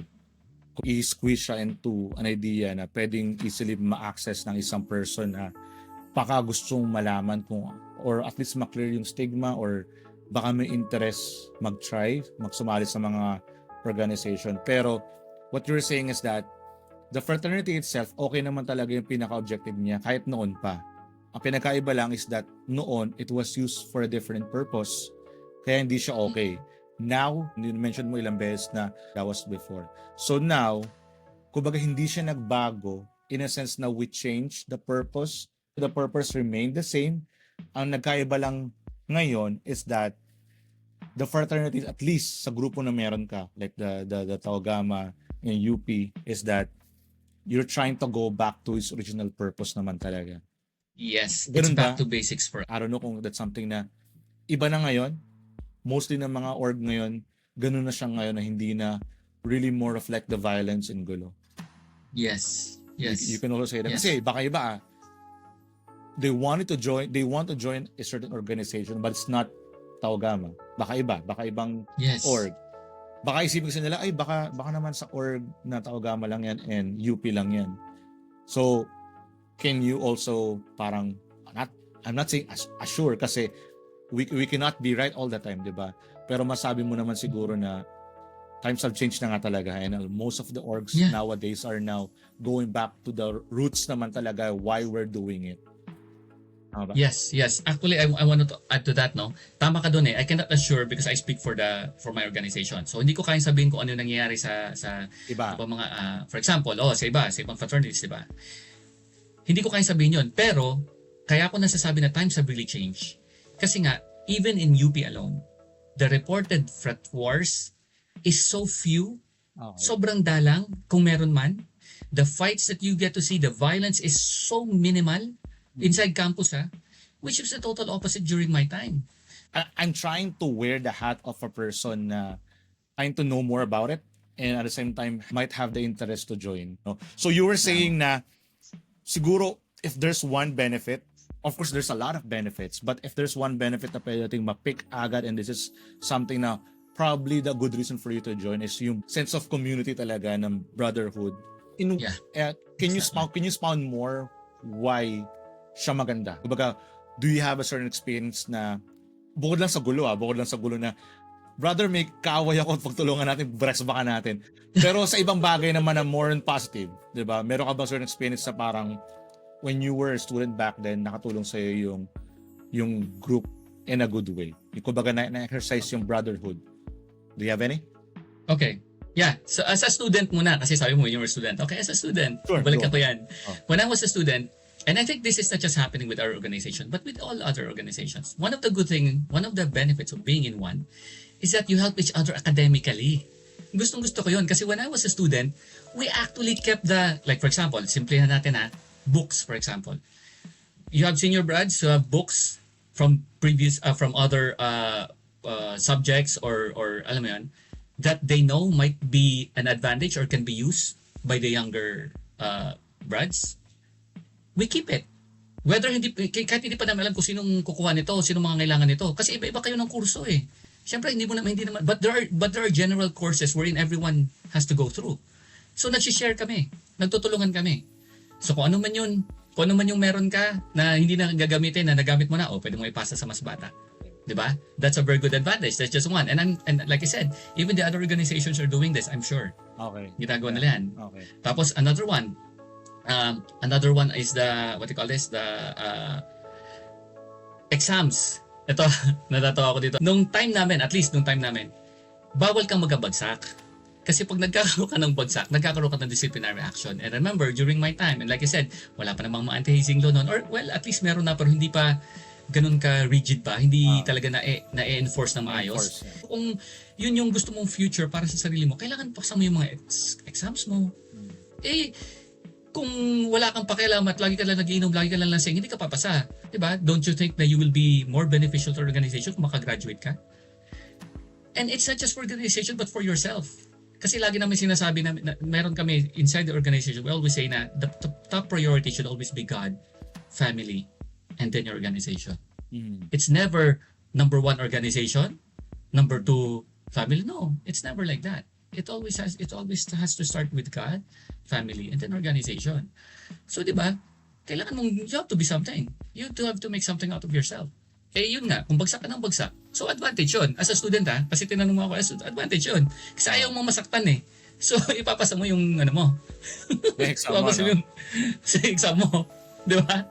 i-squeeze siya into an idea na pwedeng easily ma-access ng isang person na baka gustong malaman kung, or at least ma-clear yung stigma, or baka may interest mag-try, magsumali sa mga organization. Pero what you're saying is that the fraternity itself, okay naman talaga yung pinaka-objective niya kahit noon pa. Ang pinakaiba lang is that noon, it was used for a different purpose. Kaya hindi siya okay. Now, mention mo ilang beses na that was before. So now, kumbaga hindi siya nagbago in a sense na we change the purpose. The purpose remained the same. Ang nagkaiba lang ngayon is that the fraternity, at least sa grupo na meron ka, like the Tau Gamma in UP, is that you're trying to go back to its original purpose naman talaga. Yes, Ganun it's back ba? to basics for I don't know kung that's something na iba na ngayon. Mostly ng mga org ngayon, ganun na siya ngayon na hindi na really more reflect the violence and gulo. Yes. Yes. You can also say that. Yes. Kasi baka iba they want to join a certain organization but it's not Taogama. Baka ibang Yes. org. Baka isipin kasi nila, ay baka naman sa org na Taogama lang yan and UP lang yan. So, can you also parang, I'm not saying assure kasi we cannot be right all the time, di ba? Pero masabi mo naman siguro na times have changed na nga talaga and most of the orgs nowadays are now going back to the roots naman talaga why we're doing it. Yes. Actually, I want to add to that, no? Tama ka doon eh. I cannot assure because I speak for my organization. So hindi ko kayang sabihin kung ano yung nangyayari sa iba mga for example, sa ibang fraternities, di ba? Hindi ko kayang sabihin 'yon. Pero kaya ako nasasabi na times have really changed. Kasi nga even in UP alone, the reported frat wars is so few. Okay. Sobrang dalang kung meron man. The fights that you get to see, the violence is so minimal inside campus, which is the total opposite during my time. I'm trying to wear the hat of a person na trying to know more about it and at the same time might have the interest to join. No? So you were saying na siguro if there's one benefit, of course there's a lot of benefits, but if there's one benefit na pwede nating ma-pick agad and this is something na probably the good reason for you to join is yung sense of community talaga ng brotherhood. Can you expound more why siya maganda? Kumbaga, do you have a certain experience na bukod lang sa gulo na brother, may kaaway ako at pagtulungan natin, breast baka natin. Pero sa ibang bagay naman na more and positive, di ba? Meron ka bang certain experience na parang when you were a student back then, nakatulong sa'yo yung group in a good way? Kumbaga na-exercise yung brotherhood. Do you have any? Okay. Yeah. So as a student muna, kasi sabi mo you were a student. Okay, as a student, balik ako yan. When I was a student, and I think this is not just happening with our organization, but with all other organizations. One of the benefits of being in one is that you help each other academically. Gustong-gusto ko yun. Kasi when I was a student, we actually kept like for example, simple na natin books for example. You have senior brads who have books from from other subjects or alam mo yun, that they know might be an advantage or can be used by the younger brads. We keep it. Whether kahit hindi pa namin alam kung sinong kukuha nito, sinong mga kailangan nito. Kasi iba-iba kayo ng kurso eh. Siyempre, hindi naman, but there are general courses wherein everyone has to go through. So, nag-share kami. Nagtutulungan kami. So, kung ano man yung meron ka na hindi na gagamitin, na nagamit mo na, pwede mo ipasa sa mas bata. Diba? That's a very good advantage. That's just one. And like I said, even the other organizations are doing this, I'm sure. Okay. Ginagawa nila yan. Okay. Tapos, another one is the exams. Ito, natatawa ako dito. At least nung time namin, bawal kang magkabagsak. Kasi pag nagkakaroon ka ng bagsak, nagkakaroon ka ng disciplinary action. And remember, during my time, and like I said, wala pa namang mga anti-hazing law noon, or well, at least meron na, pero hindi pa ganun ka rigid pa, hindi talaga na-enforce na maayos. Kung yun yung gusto mong future para sa sarili mo, kailangan paksa mo yung mga exams mo. Kung wala kang pakialam at lagi ka lang nagiinom, lagi ka lang lasing, hindi ka papasa. Diba? Don't you think that you will be more beneficial to organization kung makagraduate ka? And it's not just for organization but for yourself. Kasi lagi namin sinasabi na meron kami inside the organization, we always say na the top priority should always be God, family, and then your organization. It's never number one organization, number two family. No, it's never like that. It always has to start with God, family, and then organization. So, di ba? Kailangan mong, you have to be something. You have to make something out of yourself. Yun nga, kung bagsak ka ng bagsak. So, advantage yun. As a student kasi tinanong mo ako, advantage yun. Kasi ayaw mo masaktan eh. So, ipapasa mo yung mo. Exam mo, no? Sa exam mo. Di ba?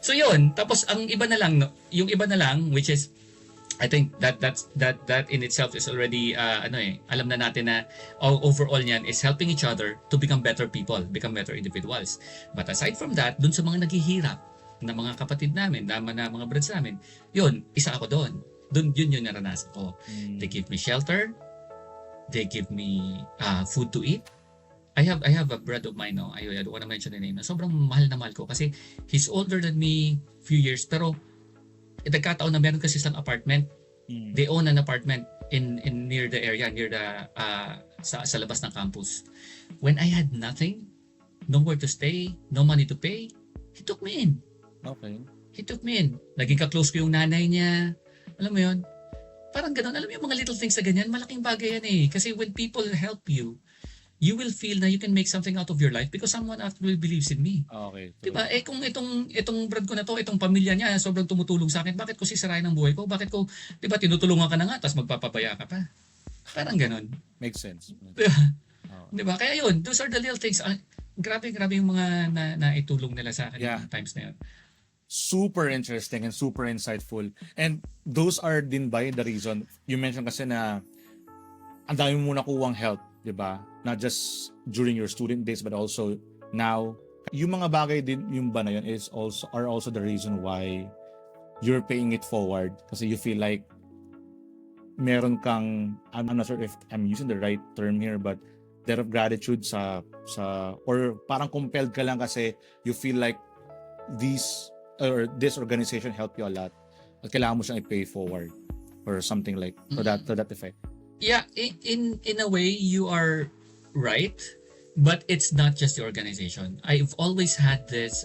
So, yun. Tapos, yung iba na lang, which is, I think that in itself is already alam na natin na overall niyan is helping each other to become better people, become better individuals. But aside from that, dun sa mga naghihirap na mga kapatid namin, na mga brothers namin, yun, isa ako doon. Yun yung naranasan ko. They give me shelter, they give me food to eat. I have a brother of mine, I don't want to mention the name, na sobrang mahal na mahal ko kasi he's older than me few years, pero nagkataon na meron kasi isang apartment. They own an apartment. in near the area, near the sa labas ng campus. When I had nothing, nowhere to stay, no money to pay, he took me in. Okay. He took me in. Naging ka-close ko yung nanay niya. Alam mo yun? Parang ganun. Alam mo yung mga little things na ganyan, malaking bagay yan eh. Kasi when people help you, you will feel na you can make something out of your life because someone actually believes in me. Okay. Diba? Eh kung itong brad ko na to, itong pamilya niya, sobrang tumutulong sa akin, bakit ko sisirain ang buhay ko? Bakit ko, diba, tinutulungan ka na nga, tapos magpapabaya ka pa. Parang ganun. Makes sense. Diba? Oh. Diba? Kaya yun, those are the little things. Grabe yung mga naitulong nila sa akin Yeah. yung times na yun. Super interesting and super insightful. And those are din by the reason, you mentioned kasi na ang dami mo nakuwang help, di ba? Not just during your student days but also now. Yung mga bagay din, yung ba na yun are also the reason why you're paying it forward. Kasi you feel like meron kang, I'm not sure if I'm using the right term here, but debt of gratitude or parang compelled ka lang kasi you feel like this organization helped you a lot at kailangan mo siyang i-pay forward or something like to that effect. Yeah, in a way you are right, but it's not just the organization. I've always had this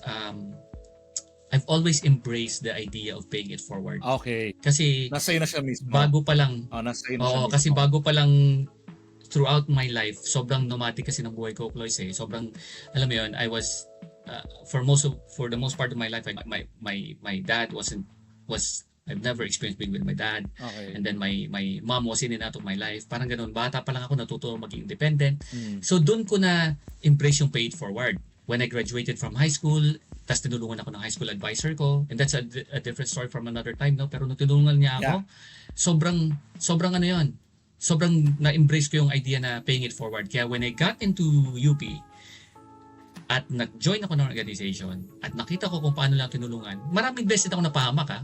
I've always embraced the idea of paying it forward. Okay. Kasi Nasa'yo na siya mismo. bago pa lang Nasa'yo na siya mismo. kasi bago pa lang throughout my life, sobrang nomadic kasi ng buhay ko, Cloys eh. Sobrang, alam mo yun, I was for the most part of my life, my dad I've never experienced being with my dad. Okay. And then my mom was in and out of my life. Parang ganun, bata pa lang ako natuto maging independent. So doon ko na embrace yung pay it forward. When I graduated from high school, tas tinulungan ako ng high school advisor ko. And that's a different story from another time, no? Pero nung tinulungan niya ako, sobrang ano yun. Sobrang na-embrace ko yung idea na paying it forward. Kaya when I got into UP, at nag-join ako ng organization at nakita ko kung paano lang tinulungan, maraming beses ako napahamak ha.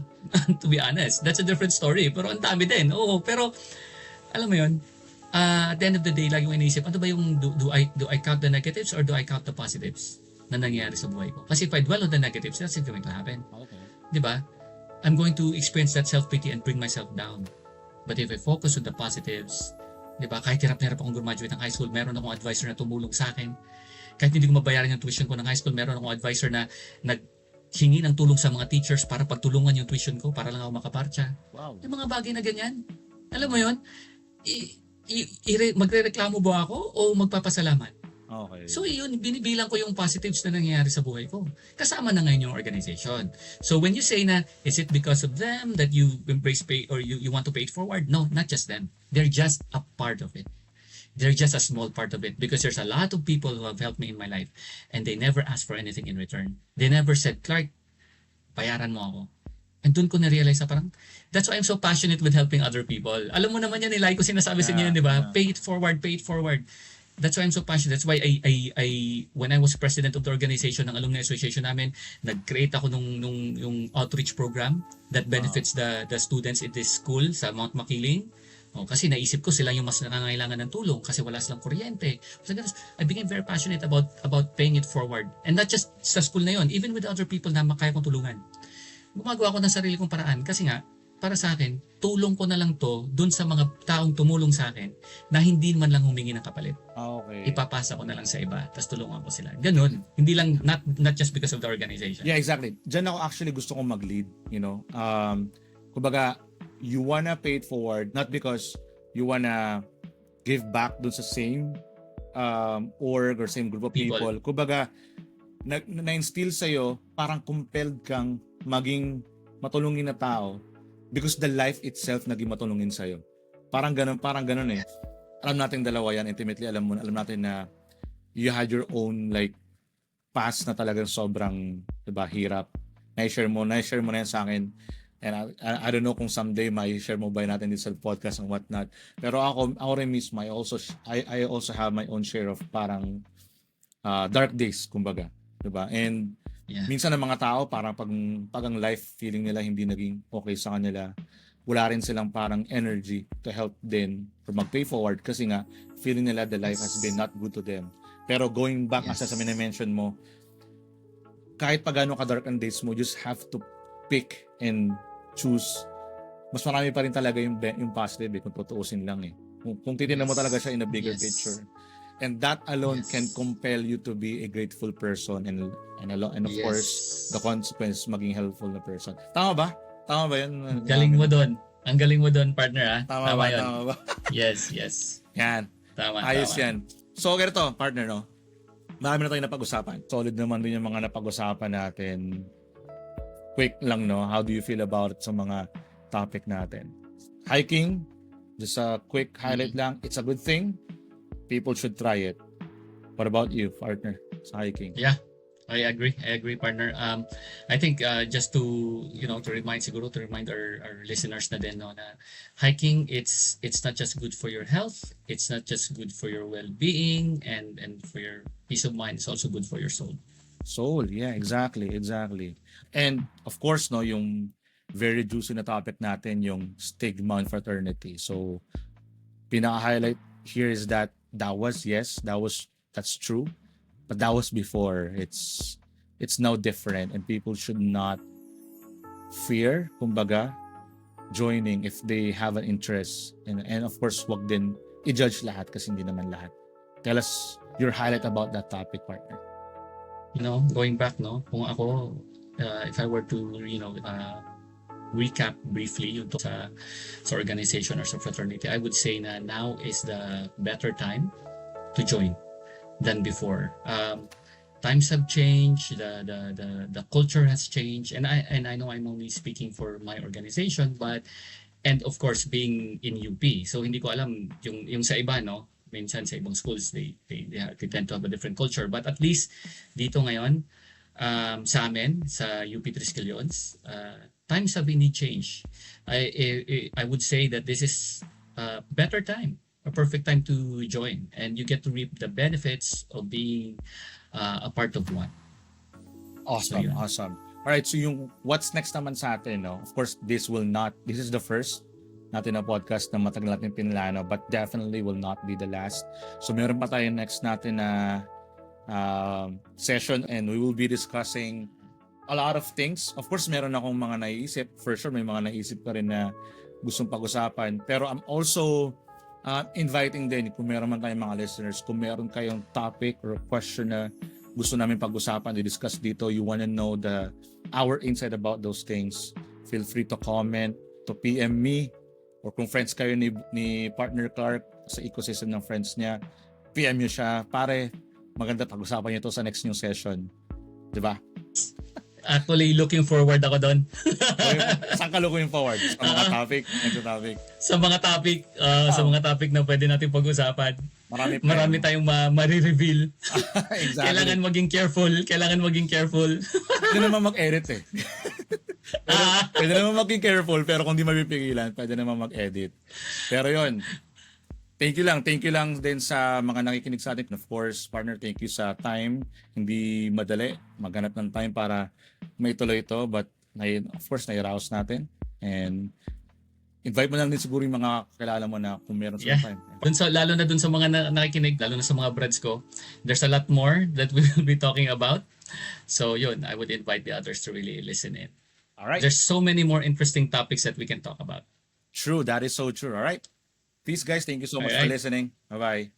To be honest, that's a different story. Pero ang dami din. Oo, pero alam mo yun, at the end of the day, lagi ko iniisip, ano ba yung do I count the negatives or do I count the positives na nangyayari sa buhay ko? Kasi if I dwell on the negatives, that's going to happen. Okay. Diba? I'm going to experience that self-pity and bring myself down. But if I focus on the positives, diba, kahit hirap na hirap akong graduate ng high school, meron akong advisor na tumulong sa akin. Kahit hindi ko mabayaran yung tuition ko ng high school, meron akong advisor na naghingi ng tulong sa mga teachers para pagtulungan yung tuition ko para lang ako makapartya. Wow. Yung mga bagay na ganyan. Alam mo yun? Magre-reklamo ba ako o magpapasalamat? Okay. So yun, binibilang ko yung positives na nangyayari sa buhay ko. Kasama na ngayon yung organization. So when you say na, is it because of them that you embrace pay or you want to pay it forward? No, not just them. They're just a part of it. They're just a small part of it because there's a lot of people who have helped me in my life and they never asked for anything in return. They never said, Clark, bayaran mo ako. And doon ko na-realize na parang, that's why I'm so passionate with helping other people. Alam mo naman yan, nilay ko sinasabi sa inyo, di ba? Pay it forward, pay it forward. That's why I'm so passionate. That's why I when I was president of the organization ng Alumni Association namin, nag-create ako yung outreach program that benefits the students in this school sa Mount Makiling. Kasi naisip ko sila yung mas nangangailangan ng tulong kasi wala silang kuryente. So I became very passionate about paying it forward. And not just sa school na yon, even with other people na makaya kong tulungan. Gumagawa ko ng sarili kong paraan kasi nga, para sa akin, tulong ko na lang to dun sa mga taong tumulong sa akin na hindi man lang humingi ng kapalit. Okay. Ipapasa ko na lang sa iba, tapos tulungan ko sila. Ganun. Hindi lang, not just because of the organization. Yeah, exactly. Diyan ako actually gusto kong mag-lead, you know. Kumbaga, you wanna pay it forward not because you wanna give back dun sa same org or same group of people. Kumbaga, na-instill sa'yo, parang compelled kang maging matulungin na tao because the life itself naging matulungin sa'yo. Parang ganun eh. Alam natin dalawa yan, intimately alam natin na you had your own like past na talagang sobrang, diba, hirap. Na-share mo na yan sa akin. And I don't know kung someday may share mo ba natin dito sa podcast and whatnot. Pero ako rin mismo, I also have my own share of parang dark days, kumbaga. Diba? And minsan ng mga tao, parang pag ang life feeling nila hindi naging okay sa kanila, wala rin silang parang energy to help them or mag-pay forward kasi nga, feeling nila the life has been not good to them. Pero going back, as sa mention mo, kahit pa gano'n ka dark ang days mo, just have to pick and choose mas marami pa rin talaga yung positive kung tutuusin lang eh. Kung titingnan mo talaga siya in a bigger Yes. picture. And that alone Yes. can compel you to be a grateful person and of Yes. course the consequence maging helpful na person. Tama ba? Tama ba 'yun? Galing mo doon. Ang galing mo doon, partner, ha? Tama ba? yun. Tama ba? Yes, yes. Yan. Tama, Ayos tama. yan. So, ganito, partner, no? Marami na tayong napag-usapan. Solid naman din yung mga napag-usapan natin. Quick lang, no? How do you feel about it sa mga topic natin? Hiking, just a quick highlight lang. It's a good thing. People should try it. What about you, partner, sa hiking? Yeah, I agree, partner. I think just to to remind our listeners na din, no, na hiking, it's not just good for your health, it's not just good for your well-being and for your peace of mind, it's also good for your soul. Soul, yeah, exactly. And of course, no, yung very juicy na topic natin, yung stigma and fraternity. So, pinaka-highlight here is that's true. But that was before. It's now different and people should not fear, kumbaga, joining if they have an interest. And of course, wag din i-judge lahat kasi hindi naman lahat. Tell us your highlight about that topic, partner. Going back, no, kung ako, if I were to, recap briefly yung sa organization or sa fraternity, I would say na now is the better time to join than before. Times have changed, the culture has changed, and I know I'm only speaking for my organization, and of course being in UP, so hindi ko alam yung sa iba, no, minsan sa ibang schools they tend to have a different culture, but at least dito ngayon, sa amin sa UP Triskelions, times have indeed changed. I would say that this is a better time, a perfect time to join, and you get to reap the benefits of being a part of one. Awesome, So, awesome. All right, so yung what's next naman sa atin, no? Of course, this is the first natin na podcast na matagal natin pinlano, but definitely will not be the last. So meron pa tayo next natin na session and we will be discussing a lot of things. Of course, meron akong mga naiisip. For sure, may mga naisip ka rin na gustong pag-usapan. Pero I'm also inviting din, kung meron man tayong mga listeners, kung meron kayong topic or question na gusto namin pag-usapan, i-discuss dito, you wanna know our insight about those things, feel free to comment, to PM me, or kung friends kayo ni Partner Clark sa ecosystem ng friends niya, PM nyo siya, pare, maganda pag-usapan nyo to sa next new session. Diba? Actually, looking forward ako doon. Saan ka looking forward? Sa mga topic? Next topic? Sa mga topic na pwede natin pag-usapan. Marami tayong ma-reveal. Exactly. Kailangan maging careful. Pwede naman mag-edit eh. Pwede naman maging careful, pero kung di mapipigilan, pwede naman mag-edit. Pero yon. Thank you lang din sa mga nakikinig sa atin. Of course, partner, thank you sa time. Hindi madali maghanap ng time para maituloy ito, but of course, nai-rouse natin. And invite mo lang din siguro yung mga kilala mo na kung meron sa time. Lalo na dun sa mga nakikinig, lalo na sa mga brads ko, there's a lot more that we will be talking about. So yun, I would invite the others to really listen in. All right. There's so many more interesting topics that we can talk about. True, that is so true. All right. Peace, guys. Thank you so much for listening. Bye-bye.